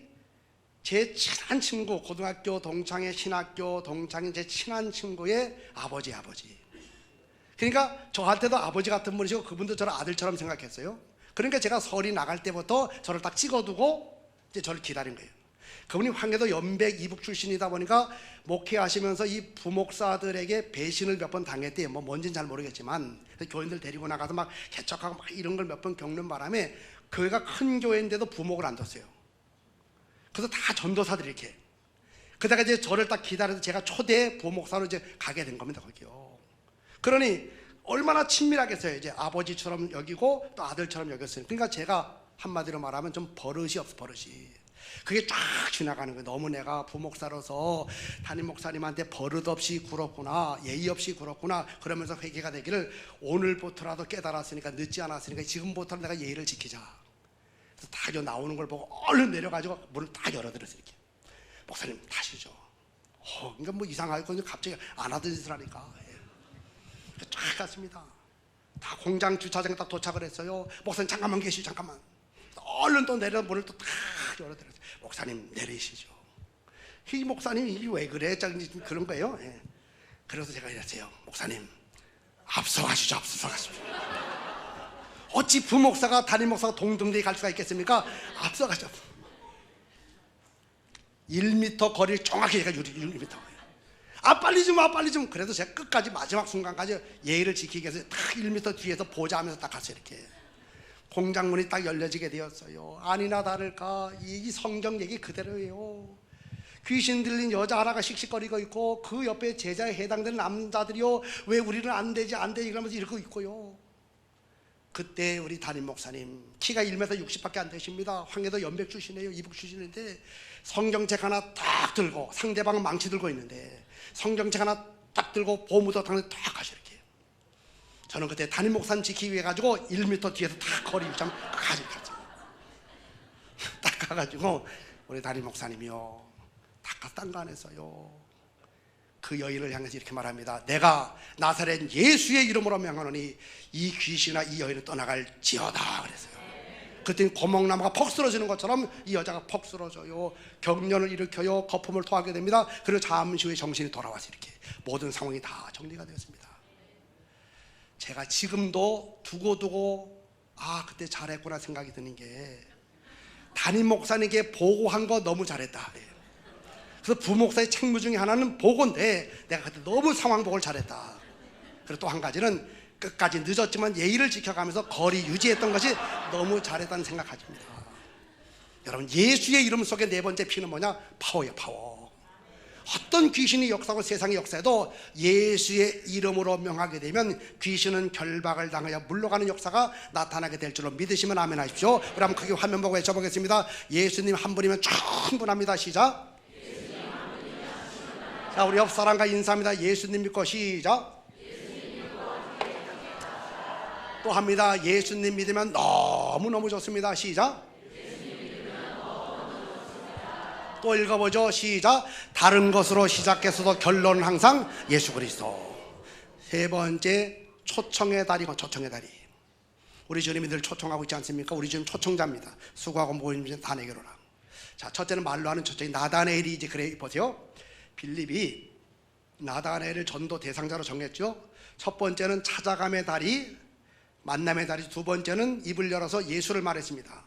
제 친한 친구, 고등학교 동창의 신학교 동창인 제 친한 친구의 아버지. 그러니까 저한테도 아버지 같은 분이시고 그분도 저를 아들처럼 생각했어요. 그러니까 제가 설이 나갈 때부터 저를 딱 찍어두고 이제 저를 기다린 거예요. 그분이 황해도 연백 이북 출신이다 보니까 목회하시면서 이 부목사들에게 배신을 몇 번 당했대요. 뭐 뭔지는 잘 모르겠지만 교인들 데리고 나가서 막 개척하고 막 이런 걸 몇 번 겪는 바람에 교회가 큰 교회인데도 부목을 안 뒀어요. 그래서 다 전도사들이 이렇게. 그다가 이제 저를 딱 기다려서 제가 초대 부목사로 이제 가게 된 겁니다, 거기요. 그러니 얼마나 친밀하겠어요. 이제 아버지처럼 여기고 또 아들처럼 여겼어요. 그러니까 제가 한마디로 말하면 좀 버릇이 없어, 버릇이. 그게 쫙 지나가는 거예요. 너무 내가 부목사로서 담임 목사님한테 버릇 없이 굴었구나, 예의 없이 굴었구나, 그러면서 회개가 되기를 오늘부터라도 깨달았으니까, 늦지 않았으니까 지금부터 내가 예의를 지키자. 그래서 다 나오는 걸 보고 얼른 내려가지고 문을 딱 열어드렸어요. 이렇게. 목사님 다시죠. 그러니까 뭐 이상하고 갑자기 안 하던 짓을 하니까 쫙 갔습니다. 다 공장 주차장에 딱 도착을 했어요. 목사님 잠깐만 계시죠, 잠깐만. 얼른 또 내려 문을 또 딱 열어드렸어요. 목사님 내리시죠. 이 목사님이 왜 그래? 그런 거예요. 예. 그래서 제가 이랬어요. 목사님 앞서가시죠, 앞서가시죠. 어찌 부목사가 담임 목사가 동등대에 갈 수가 있겠습니까? 앞서가죠. 1m 거리를 정확히 제가 1m. 빨리 좀 와, 빨리 좀. 그래도 제가 끝까지 마지막 순간까지 예의를 지키기 위해서 딱 1m 뒤에서 보자 하면서 딱 갔어요. 이렇게 공장문이 딱 열려지게 되었어요. 아니나 다를까 이 성경 얘기 그대로예요. 귀신 들린 여자 하나가 씩씩거리고 있고 그 옆에 제자에 해당되는 남자들이요, 왜 우리는 안 되지 안 되지 그러면서 이러고 있고요. 그때 우리 담임 목사님 키가 1m 60밖에 안 되십니다. 황해도 연백 출신이에요. 이북 출신인데 성경책 하나 딱 들고, 상대방은 망치 들고 있는데 성경책 하나 딱 들고 보무도탕에 딱 가셔. 이렇게 저는 그때 담임 목사님 지키기 위해 가지고 1m 뒤에서 딱 거리 좀 가지고 갔어요. 딱 가가지고 우리 담임 목사님이요, 딱 딴간했어요. 그 여인을 향해서 이렇게 말합니다. 내가 나사렛 예수의 이름으로 명하노니 이 귀신이나 이 여인은 떠나갈지어다 그랬어요. 그때 고목나무가 퍽 쓰러지는 것처럼 이 여자가 퍽 쓰러져요. 경련을 일으켜요. 거품을 토하게 됩니다. 그리고 잠시 후에 정신이 돌아와서 이렇게 모든 상황이 다 정리가 되었습니다. 제가 지금도 두고두고 그때 잘했구나 생각이 드는 게, 담임 목사님께 보고한 거 너무 잘했다. 그래서 부목사의 책무 중에 하나는 보고인데 내가 그때 너무 상황 보고를 잘했다. 그리고 또 한 가지는 끝까지 늦었지만 예의를 지켜가면서 거리 유지했던 것이 너무 잘했다는 생각합니다. 여러분, 예수의 이름 속에 네 번째 P는 뭐냐? 파워예요, 파워. 어떤 귀신이 역사하고 세상의 역사에도 예수의 이름으로 명하게 되면 귀신은 결박을 당하여 물러가는 역사가 나타나게 될 줄로 믿으시면 아멘 하십시오. 그럼 크게 화면 보고 외쳐보겠습니다. 예수님 한 분이면 충분합니다. 시작. 자, 우리 옆 사람과 인사합니다. 예수님 믿고 시작. 또 합니다. 예수님 믿으면 너무너무 좋습니다. 시작. 또 읽어보죠. 시작. 다른 것으로 시작해서도 결론은 항상 예수 그리스도. 세 번째, 초청의 다리고 초청의 다리. 우리 주님이 늘 초청하고 있지 않습니까? 우리 주님 초청자입니다. 수고하고 모임을 다 내게로라. 자, 첫째는 말로 하는 초청이 나다나엘이 이제 그래 보세요. 빌립이 나다나엘을 전도 대상자로 정했죠. 첫 번째는 찾아감의 다리, 만남의 다리. 두 번째는 입을 열어서 예수를 말했습니다.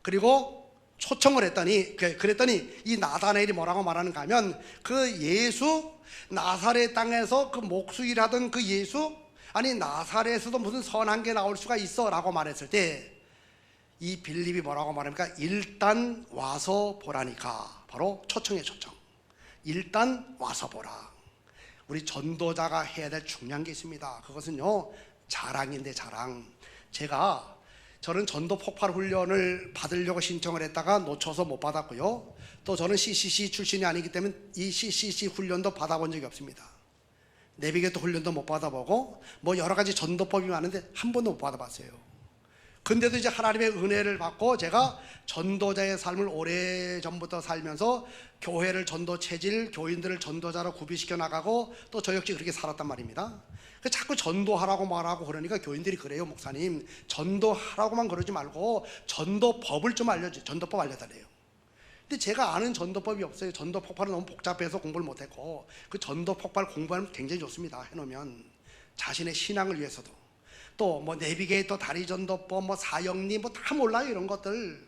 그리고 초청을 했더니, 그랬더니 이 나다나엘이 뭐라고 말하는가 하면, 그 예수, 나사렛 땅에서 그 목수일하던 그 예수, 아니 나사렛에서도 무슨 선한 게 나올 수가 있어 라고 말했을 때 이 빌립이 뭐라고 말합니까? 일단 와서 보라니까. 바로 초청의 초청. 일단 와서 보라. 우리 전도자가 해야 될 중요한 게 있습니다. 그것은요, 자랑인데 자랑. 저는 전도 폭발 훈련을 받으려고 신청을 했다가 놓쳐서 못 받았고요. 또 저는 CCC 출신이 아니기 때문에 이 CCC 훈련도 받아본 적이 없습니다. 내비게이터 훈련도 못 받아보고 뭐 여러 가지 전도법이 많은데 한 번도 못 받아봤어요. 근데도 이제 하나님의 은혜를 받고 제가 전도자의 삶을 오래전부터 살면서 교회를 전도 체질, 교인들을 전도자로 구비시켜 나가고 또 저 역시 그렇게 살았단 말입니다. 자꾸 전도하라고 말하고 그러니까 교인들이 그래요. 목사님, 전도하라고만 그러지 말고 전도법을 좀 알려주세요. 전도법 알려달래요. 근데 제가 아는 전도법이 없어요. 전도 폭발은 너무 복잡해서 공부를 못했고, 그 전도 폭발 공부하면 굉장히 좋습니다. 해놓으면. 자신의 신앙을 위해서도, 또 뭐 내비게이터, 다리전도법, 뭐 사형리, 뭐 다 몰라요, 이런 것들.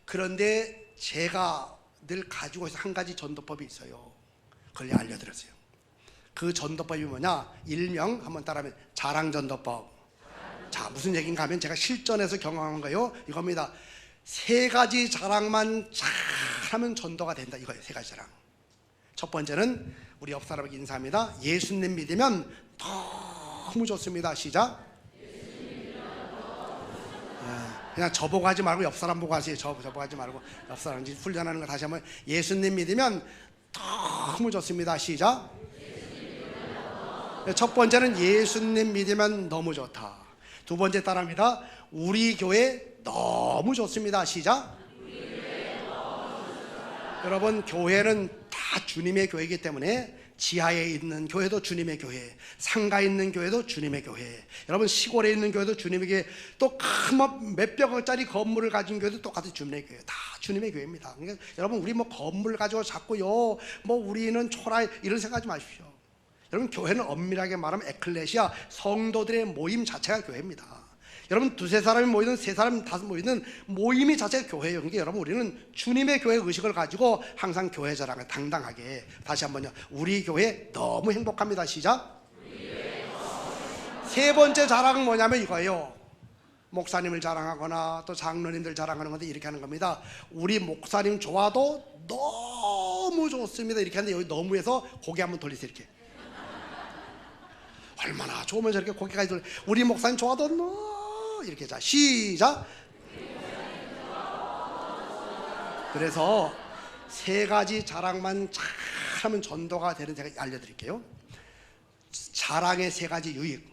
그런데 제가 늘 가지고 있어 한 가지 전도법이 있어요. 그걸 알려드렸어요. 그 전도법이 뭐냐? 일명 한번 따라하면 자랑전도법. 자, 무슨 얘기인가 하면 제가 실전에서 경험한 거예요. 이겁니다. 세 가지 자랑만 잘하면 전도가 된다, 이거예요. 세 가지 자랑. 첫 번째는 우리 옆 사람에게 인사합니다. 예수님 믿으면 너무 좋습니다. 시작. 그냥 저보고 하지 말고 옆 사람 보고 하세요. 저보고 하지 말고 옆 사람. 훈련하는 거 다시 한번. 예수님 믿으면 너무 좋습니다. 시작. 첫 번째는 예수님 믿으면 너무 좋다. 두 번째 따라합니다. 우리 교회 너무 좋습니다. 시작. 여러분, 교회는 다 주님의 교회이기 때문에 지하에 있는 교회도 주님의 교회, 상가에 있는 교회도 주님의 교회, 여러분 시골에 있는 교회도 주님의 교회, 또 큰 몇백 억짜리 건물을 가진 교회도 똑같이 주님의 교회, 다 주님의 교회입니다. 그러니까 여러분, 우리 뭐 건물 가지고 자꾸요 뭐 우리는 초라 이런 생각하지 마십시오. 여러분, 교회는 엄밀하게 말하면 에클레시아, 성도들의 모임 자체가 교회입니다. 여러분, 두세 사람이 모이든 세 사람 다섯 모이든 모임이 자체가 교회예요. 그러니까 여러분, 우리는 주님의 교회 의식을 가지고 항상 교회 자랑을 당당하게. 다시 한번요. 우리 교회 너무 행복합니다. 시작. 세 번째 자랑은 뭐냐면 이거예요. 목사님을 자랑하거나 또 장로님들 자랑하는 건데 이렇게 하는 겁니다. 우리 목사님 좋아도 너무 좋습니다. 이렇게 하는데 여기 너무해서 고개 한번 돌리세요. 이렇게. 얼마나 좋으면 저렇게 고개까지 돌려. 우리 목사님 좋아도 너무 이렇게. 자, 시작. 그래서 세 가지 자랑만 잘하면 전도가 되는, 제가 알려드릴게요. 자랑의 세 가지 유익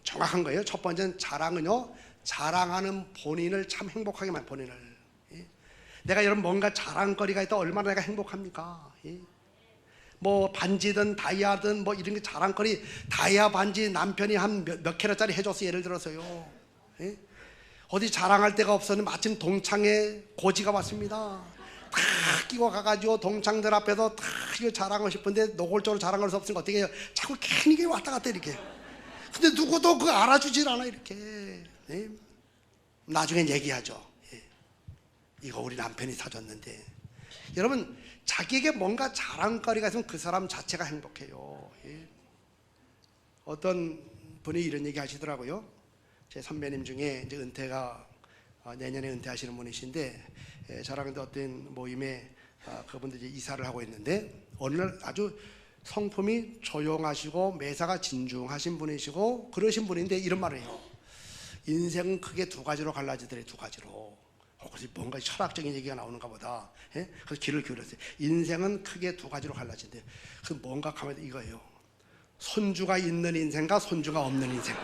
정확한 거예요. 첫 번째는 자랑은요, 자랑하는 본인을 참 행복하게 만, 본인을. 내가 여러분 뭔가 자랑거리가 있다 얼마나 내가 행복합니까? 뭐 반지든 다이아든 뭐 이런 게 자랑거리. 다이아 반지 남편이 한 몇 캐럿짜리 해줬어, 예를 들어서요. 어디 자랑할 데가 없었는데 마침 동창에 고지가 왔습니다. 다 끼고 가가지고 동창들 앞에서 다 이거 자랑하고 싶은데 노골적으로 자랑할 수 없으니까 어떻게 해요? 자꾸 괜히 왔다 갔다 이렇게. 근데 누구도 그거 알아주질 않아 이렇게. 나중엔 얘기하죠. 이거 우리 남편이 사줬는데. 여러분, 자기에게 뭔가 자랑거리가 있으면 그 사람 자체가 행복해요. 어떤 분이 이런 얘기 하시더라고요. 제 선배님 중에 이제 은퇴가 내년에 은퇴하시는 분이신데, 저랑 어떤 모임에 그분들이 이사를 하고 있는데, 어느 날 아주 성품이 조용하시고 매사가 진중하신 분이시고 그러신 분인데 이런 말을 해요. 인생은 크게 두 가지로 갈라지더래. 두 가지로. 그래서 뭔가 철학적인 얘기가 나오는가 보다. 그래서 귀를 기울였어요. 인생은 크게 두 가지로 갈라진대. 그 뭔가 하면 이거예요. 손주가 있는 인생과 손주가 없는 인생.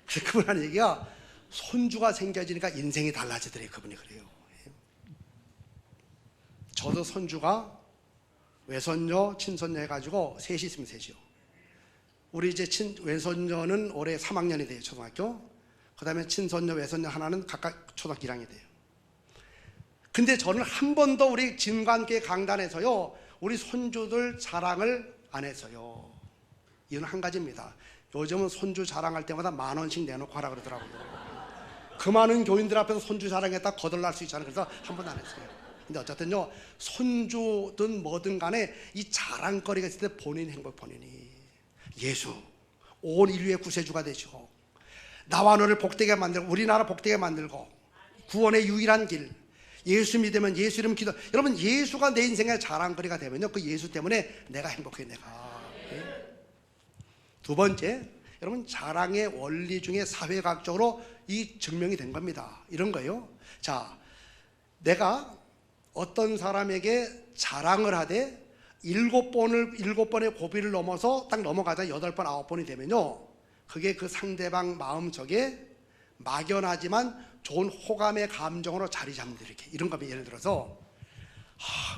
그래서 그분 하는 얘기가, 손주가 생겨지니까 인생이 달라지더래. 그분이 그래요. 저도 손주가 외손녀, 친손녀 해가지고 셋이 있으면 셋이요. 우리 이제 외손녀는 올해 3학년이 돼요, 초등학교. 그 다음에 친손녀, 외손녀 하나는 각각 초등학교 1학년이 돼요. 근데 저는 한 번도 우리 진관계 강단에서요, 우리 손주들 자랑을 안 했어요. 이유는 한 가지입니다. 요즘은 손주 자랑할 때마다 10,000원씩 내놓고 하라 그러더라고요. 그 많은 교인들 앞에서 손주 자랑했다 거덜날 수 있잖아요. 그래서 한 번도 안 했어요. 근데 어쨌든요, 손주든 뭐든 간에 이 자랑거리가 있을 때 본인 행복, 본인이. 예수, 온 인류의 구세주가 되시고 나와 너를 복되게 만들고 우리나라 복되게 만들고 구원의 유일한 길, 예수 믿으면 예수 이름 기도. 여러분, 예수가 내 인생의 자랑거리가 되면요, 그 예수 때문에 내가 행복해. 내가. 두 번째, 여러분, 자랑의 원리 중에 사회학적으로 이 증명이 된 겁니다. 이런 거예요. 자, 내가 어떤 사람에게 자랑을 하되 7번의 고비를 넘어서 딱 넘어가자 8번, 9번이 되면요, 그게 그 상대방 마음속에 막연하지만 좋은 호감의 감정으로 자리 잡는, 이렇게. 이런 거면 예를 들어서,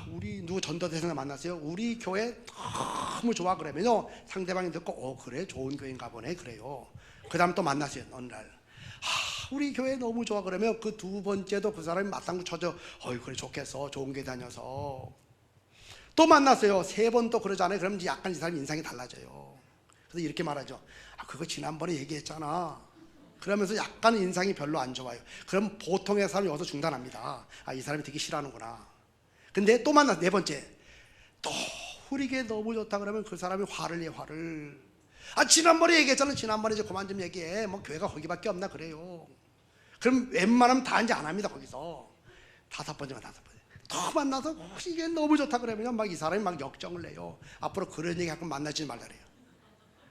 우리 누구 전도대생을 만났어요. 우리 교회 너무 좋아. 그러면요, 상대방이 듣고 그래, 좋은 교회인가 보네. 그래요. 그 다음 또 만났어요. 어느 날 우리 교회 너무 좋아. 그러면 그 두 번째도 그 사람이 맞장구 쳐줘. 그래, 좋겠어. 좋은 교회 다녀서. 또 만났어요. 3번 또 그러잖아요. 그러면 약간 이 사람 인상이 달라져요. 그래서 이렇게 말하죠. 아, 그거 지난번에 얘기했잖아. 그러면서 약간 인상이 별로 안 좋아요. 그럼 보통의 사람이 여기서 중단합니다. 아, 이 사람이 되게 싫어하는구나. 근데 또 만나, 네 번째. 또 우리에게 너무 좋다 그러면 그 사람이 화를 내, 화를. 아, 지난번에 얘기했잖아. 지난번에 이제 그만 좀 얘기해. 뭐 교회가 거기밖에 없나 그래요. 그럼 웬만하면 다 이제 안 합니다. 거기서 다섯 번째. 더 만나서 이게 너무 좋다 그러면 막 이 사람이 막 역정을 내요. 앞으로 그런 얘기 하고 만나지 말라 그래요.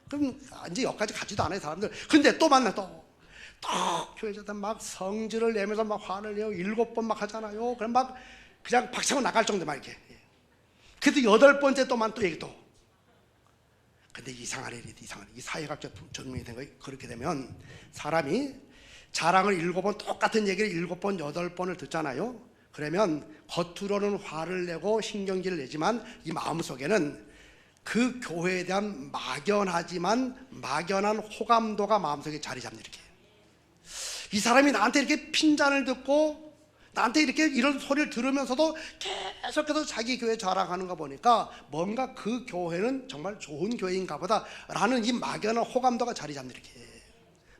그럼 이제 여기까지 가지도 않아요 사람들. 근데 또 만나 또 교회에서 막 성질을 내면서 막 화를 내요. 7번 막 하잖아요. 그럼 막 그냥 박차고 나갈 정도 막 이렇게. 그래도 8번째 또만 또 얘기 또. 근데 이상하네. 이 사회학적 증명이 된 거예요. 그렇게 되면 사람이 자랑을 7번 똑같은 얘기를 7번 8번을 듣잖아요. 그러면 겉으로는 화를 내고 신경질을 내지만 이 마음속에는 그 교회에 대한 막연한 호감도가 마음속에 자리 잡는 이렇게. 이 사람이 나한테 이렇게 핀잔을 듣고 나한테 이렇게 이런 소리를 들으면서도 계속해서 자기 교회 자랑하는 거 보니까 뭔가 그 교회는 정말 좋은 교회인가 보다 라는 이 막연한 호감도가 자리 잡는 이렇게.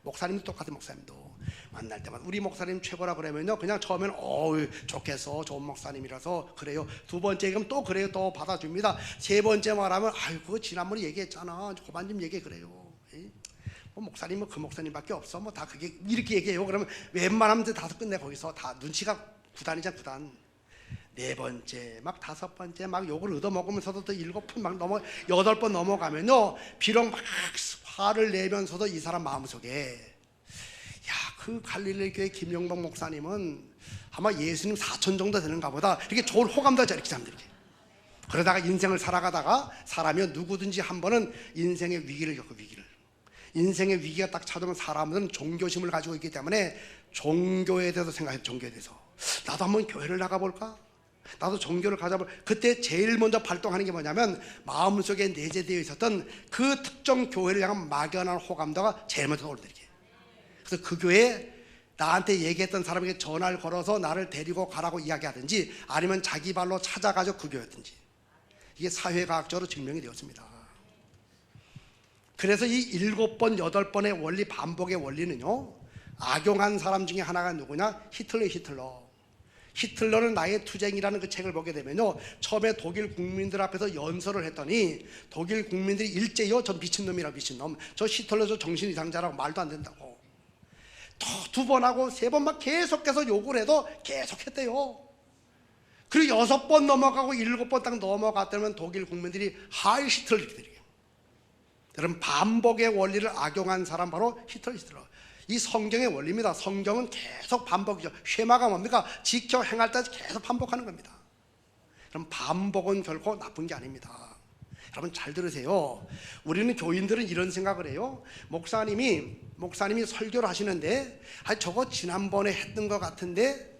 목사님도 똑같은 목사님도 만날 때마다 우리 목사님 최고라 그러면요 그냥 처음에는 좋겠어 좋은 목사님이라서 그래요. 두 번째 그럼 또 그래요. 또 받아줍니다. 세 번째 말하면 아이고 지난번에 얘기했잖아. 그만 좀 얘기해 그래요. 뭐 목사님은 그 목사님밖에 없어. 뭐 다 그게 이렇게 얘기해요. 그러면 웬만하면 다섯 끝내 거기서 다 눈치가 구단이잖아 구단. 네 번째 막 다섯 번째 막 욕을 얻어먹으면서도 또 7번 막 8번 넘어가면요 비록 막 화를 내면서도 이 사람 마음속에 그 갈릴리 교회 김용복 목사님은 아마 예수님 4천 정도 되는가 보다 이렇게 좋은 호감도 이렇게 사람들이. 그러다가 인생을 살아가다가 사람이 누구든지 한 번은 인생의 위기를 겪고 위기를. 인생의 위기가 딱 찾아오면 사람은 종교심을 가지고 있기 때문에 종교에 대해서 생각해요. 종교에 대해서 나도 한번 교회를 나가볼까? 나도 종교를 가져볼. 그때 제일 먼저 발동하는 게 뭐냐면 마음속에 내재되어 있었던 그 특정 교회를 향한 막연한 호감도가 제일 먼저 떠오르더라고요. 그래서 그 교회에 나한테 얘기했던 사람에게 전화를 걸어서 나를 데리고 가라고 이야기하든지 아니면 자기 발로 찾아가서 그 교회였든지 이게 사회과학적으로 증명이 되었습니다. 그래서 이 7번, 8번의 원리 반복의 원리는요 악용한 사람 중에 하나가 누구냐? 히틀러는 나의 투쟁이라는 그 책을 보게 되면요 처음에 독일 국민들 앞에서 연설을 했더니 독일 국민들이 일제요 저 미친놈이라고 미친놈 저 히틀러 저 정신이상자라고 말도 안 된다고 두 번 하고 세 번 막 계속해서 욕을 해도 계속했대요. 그리고 6번 넘어가고 7번 딱 넘어갔다면 독일 국민들이 하이 히틀러 이렇게 드려요. 여러분 반복의 원리를 악용한 사람 바로 히틀러. 이 성경의 원리입니다. 성경은 계속 반복이죠. 쉐마가 뭡니까? 지켜 행할 때 계속 반복하는 겁니다. 그럼 반복은 결코 나쁜 게 아닙니다. 여러분 잘 들으세요. 우리는 교인들은 이런 생각을 해요. 목사님이 설교를 하시는데 저거 지난번에 했던 것 같은데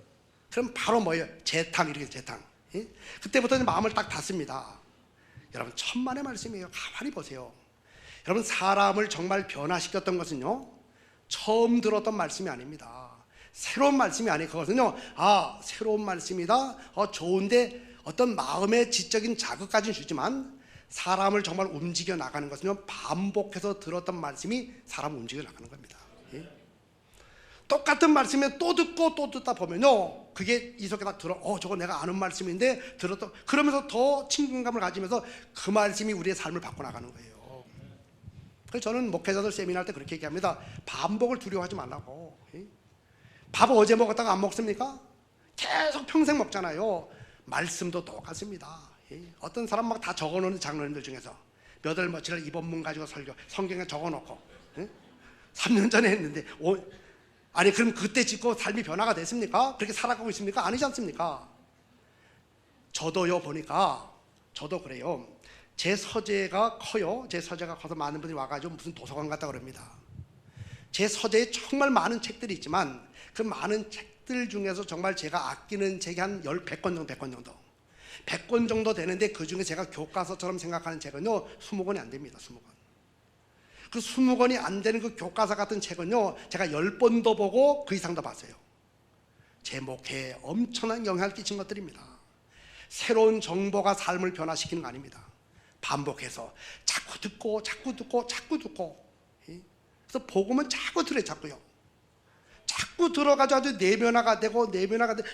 그럼 바로 뭐예요? 재탕 이렇게 재탕. 그때부터 마음을 딱 닫습니다. 여러분 천만의 말씀이에요. 가만히 보세요. 여러분 사람을 정말 변화시켰던 것은요 처음 들었던 말씀이 아닙니다. 새로운 말씀이 아니에요. 그것은요 새로운 말씀이다 좋은데 어떤 마음의 지적인 자극까지는 주지만 사람을 정말 움직여 나가는 것은요 반복해서 들었던 말씀이 사람을 움직여 나가는 겁니다. 똑같은 말씀에 또 듣고 또 듣다 보면요 그게 이 속에 다 들어 저거 내가 아는 말씀인데 들었던 그러면서 더 친근감을 가지면서 그 말씀이 우리의 삶을 바꿔나가는 거예요. 그래서 저는 목회자들 세미나 할 때 그렇게 얘기합니다. 반복을 두려워하지 말라고. 밥 어제 먹었다가 안 먹습니까? 계속 평생 먹잖아요. 말씀도 똑같습니다. 어떤 사람 막 다 적어놓는 장로님들 중에서 몇월 며칠 이번 문 가지고 설교 성경에 적어놓고 3년 전에 했는데 아니 그럼 그때 짓고 삶이 변화가 됐습니까? 그렇게 살아가고 있습니까? 아니지 않습니까? 저도요 보니까 저도 그래요. 제 서재가 커요. 제 서재가 커서 많은 분들이 와가지고 무슨 도서관 갔다 그럽니다. 제 서재에 정말 많은 책들이 있지만 그 많은 책들 중에서 정말 제가 아끼는 책이 한 100권 정도 100권 정도 되는데 그 중에 제가 교과서처럼 생각하는 책은요 20권이 안 됩니다. 20권. 그 20권이 안 되는 그 교과서 같은 책은요 제가 10번도 보고 그 이상도 봤어요. 제 목회에 엄청난 영향을 끼친 것들입니다. 새로운 정보가 삶을 변화시키는 거 아닙니다. 반복해서 자꾸 듣고. 그래서 복음은 자꾸 들어요, 자꾸요. 자꾸 들어가지고 내면화가 되고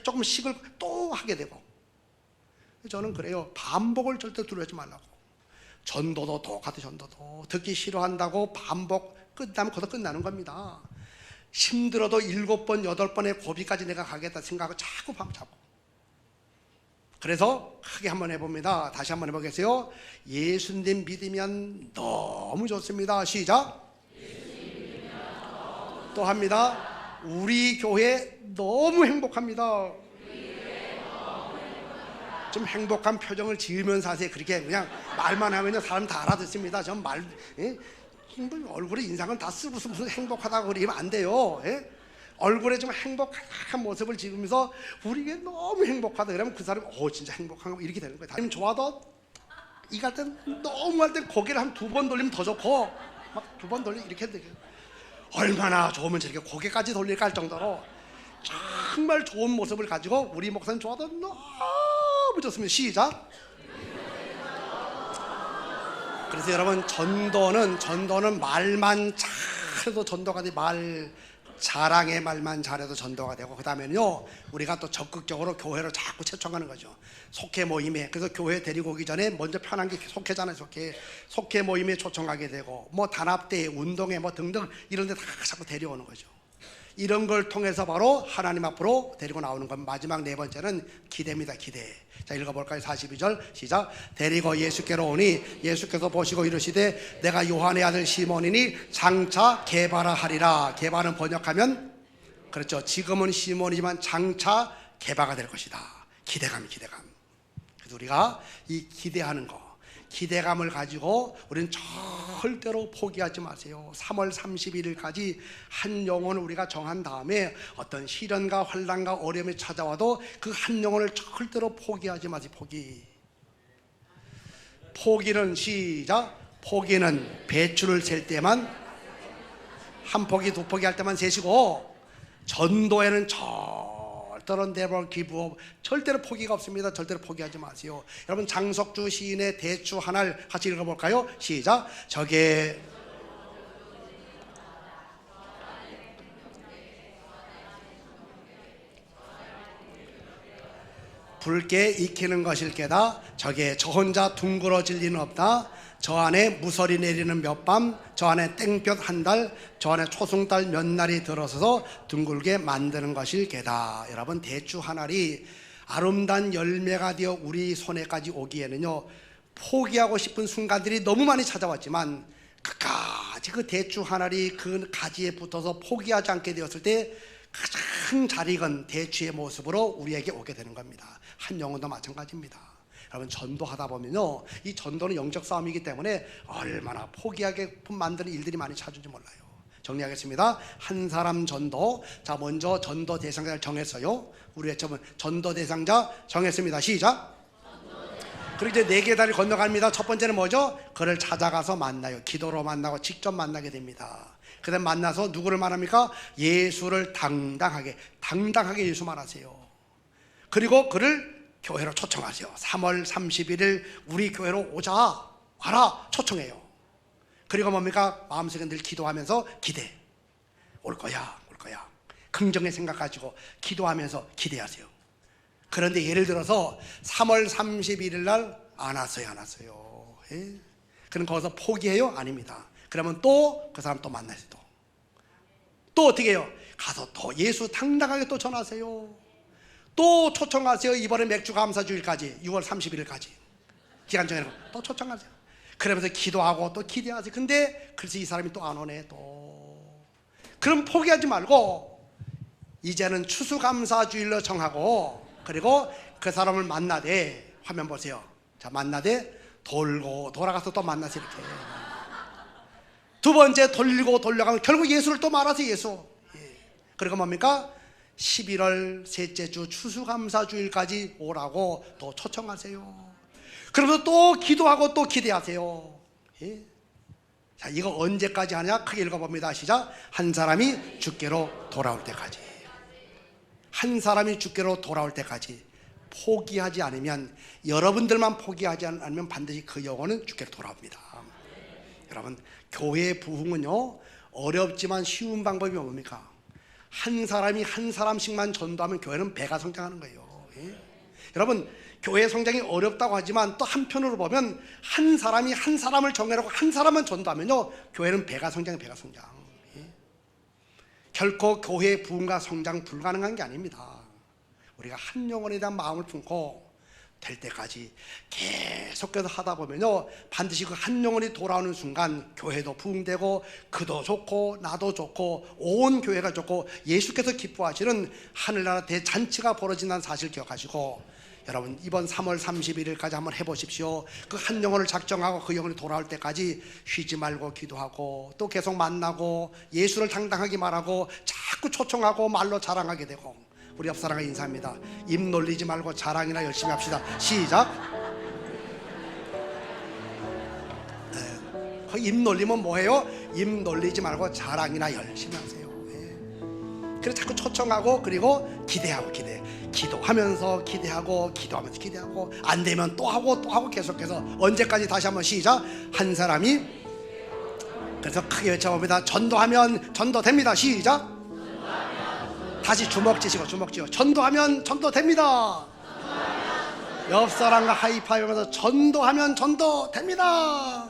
조금 식을 또 하게 되고. 저는 그래요. 반복을 절대 두려워하지 말라고. 전도도 똑같아. 전도도 듣기 싫어한다고 반복 끝나면 거기서 끝나는 겁니다. 힘들어도 7번 8번의 고비까지 내가 가겠다 생각하고 자꾸 밤잡고. 그래서 크게 한번 해봅니다. 다시 한번 해보겠어요. 예수님 믿으면 너무 좋습니다. 시작. 또 합니다. 우리 교회 너무 행복합니다. 좀 행복한 표정을 지으면서 하세요. 그렇게 그냥 말만 하면 사람 다 알아듣습니다. 전 얼굴에 인상을 다 쓰고 무슨 행복하다고 그러면 안 돼요. 예? 얼굴에 좀 행복한 모습을 지으면서 우리가 너무 행복하다 그러면 그 사람이 진짜 행복한 거 이렇게 되는 거예요. 다니면 좋아도 이갈 땐 너무 할 땐 고개를 한 2번 돌리면 더 좋고 막 2번 돌리면 이렇게 되게 얼마나 좋으면 저렇게 고개까지 돌릴까 할 정도로 정말 좋은 모습을 가지고 우리 목사님 좋아도 너무 좋습니다. 시작. 그래서 여러분 전도는 말만 잘해도 전도가 돼. 자랑의 말만 잘해도 전도가 되고, 그 다음에는요 우리가 또 적극적으로 교회로 자꾸 초청하는 거죠. 속회 모임에. 그래서 교회 데리고 오기 전에 먼저 편한 게 속회잖아요. 속회 모임에 초청하게 되고, 뭐 단합대회, 운동회 뭐 등등 이런 데 다 자꾸 데려오는 거죠. 이런 걸 통해서 바로 하나님 앞으로 데리고 나오는 건. 마지막 4번째는 기대입니다. 기대. 자, 읽어볼까요? 42절 시작. 데리고 예수께로 오니 예수께서 보시고 이르시되 내가 요한의 아들 시몬이니 장차 게바라 하리라. 게바는 번역하면 그렇죠. 지금은 시몬이지만 장차 게바가 될 것이다. 기대감. 그래서 우리가 이 기대하는 거, 기대감을 가지고 우리는 절대로 포기하지 마세요. 3월 31일까지 한 영혼을 우리가 정한 다음에 어떤 시련과 환난과 어려움이 찾아와도 그 한 영혼을 절대로 포기하지 마세요. 포기는 시작. 포기는 배추를 셀 때만, 한 포기 2포기 할 때만 세시고, 전도에는 절대로 never give up, 절대로 포기가 없습니다. 절대로 포기하지 마세요. 여러분 장석주 시인의 대추 하나를 같이 읽어볼까요? 시작. 저게 붉게 익히는 것일 게다. 저게 저 혼자 둥그러질 리는 없다. 저 안에 무설이 내리는 몇 밤, 저 안에 땡볕 한 달, 저 안에 초승달 몇 날이 들어서서 둥글게 만드는 것일 게다. 여러분 대추 한 알이 아름다운 열매가 되어 우리 손에까지 오기에는요 포기하고 싶은 순간들이 너무 많이 찾아왔지만 끝까지 그 대추 한 알이 그 가지에 붙어서 포기하지 않게 되었을 때 가장 잘 익은 대추의 모습으로 우리에게 오게 되는 겁니다. 한 영혼도 마찬가지입니다. 여러분 전도하다 보면요 이 전도는 영적 싸움이기 때문에 얼마나 포기하게끔 만드는 일들이 많이 찾은지 몰라요. 정리하겠습니다. 한 사람 전도. 자, 먼저 전도 대상자를 정했어요. 우리 처음은 전도 대상자 정했습니다. 시작. 그리고 이제 4개 다리를 건너갑니다. 첫 번째는 뭐죠? 그를 찾아가서 만나요. 기도로 만나고 직접 만나게 됩니다. 그 다음 만나서 누구를 만납니까? 예수를 당당하게 예수 말하세요. 그리고 그를 교회로 초청하세요. 3월 31일 우리 교회로 오자, 와라 초청해요. 그리고 뭡니까? 마음속에 늘 기도하면서 기대. 올 거야. 긍정의 생각 가지고 기도하면서 기대하세요. 그런데 예를 들어서 3월 31일 날 안 왔어요. 예? 그럼 거기서 포기해요? 아닙니다. 그러면 또 그 사람 또 만나세요. 또 어떻게 해요? 가서 또 예수 당당하게 또 전하세요. 또 초청하세요. 이번에 맥주 감사주일까지 6월 31일까지 기간 정해놓고 또 초청하세요. 그러면서 기도하고 또 기대하세요. 근데 그래서 이 사람이 또 안 오네. 또 그럼 포기하지 말고 이제는 추수감사주일로 정하고, 그리고 그 사람을 만나되, 화면 보세요. 자, 만나되 돌고 돌아가서 또 만나세요. 이렇게 두 번째 돌리고 돌려가면 결국 예수를 또 말하세요. 예수. 그리고 뭡니까? 11월 셋째 주 추수감사주일까지 오라고 또 초청하세요. 그러면서 또 기도하고 또 기대하세요. 예? 자, 이거 언제까지 하냐? 크게 읽어봅니다. 시작. 한 사람이 주께로 돌아올 때까지. 한 사람이 주께로 돌아올 때까지 포기하지 않으면, 여러분들만 포기하지 않으면 반드시 그 영혼은 주께로 돌아옵니다. 여러분, 교회 부흥은요, 어렵지만 쉬운 방법이 뭡니까? 한 사람이 한 사람씩만 전도하면 교회는 배가 성장하는 거예요. 예? 여러분, 교회 성장이 어렵다고 하지만 또 한편으로 보면 한 사람이 한 사람을 정해놓고 한 사람만 전도하면요, 교회는 배가 성장해, 배가 성장. 예? 결코 교회 부흥과 성장 불가능한 게 아닙니다. 우리가 한 영혼에 대한 마음을 품고 될 때까지 계속해서 하다 보면요, 반드시 그 한 영혼이 돌아오는 순간 교회도 부흥되고 그도 좋고 나도 좋고 온 교회가 좋고 예수께서 기뻐하시는 하늘나라 대잔치가 벌어진다는 사실 기억하시고, 여러분, 이번 3월 31일까지 한번 해보십시오. 그 한 영혼을 작정하고 그 영혼이 돌아올 때까지 쉬지 말고 기도하고 또 계속 만나고 예수를 당당하게 말하고 자꾸 초청하고 말로 자랑하게 되고. 우리 옆 사람과 인사합니다. 입 놀리지 말고 자랑이나 열심히 합시다. 시작. 입 놀리면 뭐예요? 입 놀리지 말고 자랑이나 열심히 하세요. 그래서 자꾸 초청하고 그리고 기대하고 기도하면서 기대하고 기도하면서 기대하고 안 되면 또 하고 계속해서 언제까지? 다시 한번 시작. 한 사람이, 그래서 크게 외쳐봅니다. 전도하면 전도됩니다. 시작. 다시 주먹 쥐시고 전도하면 전도됩니다. 옆 사람과 하이파이브하면서 전도하면 전도됩니다.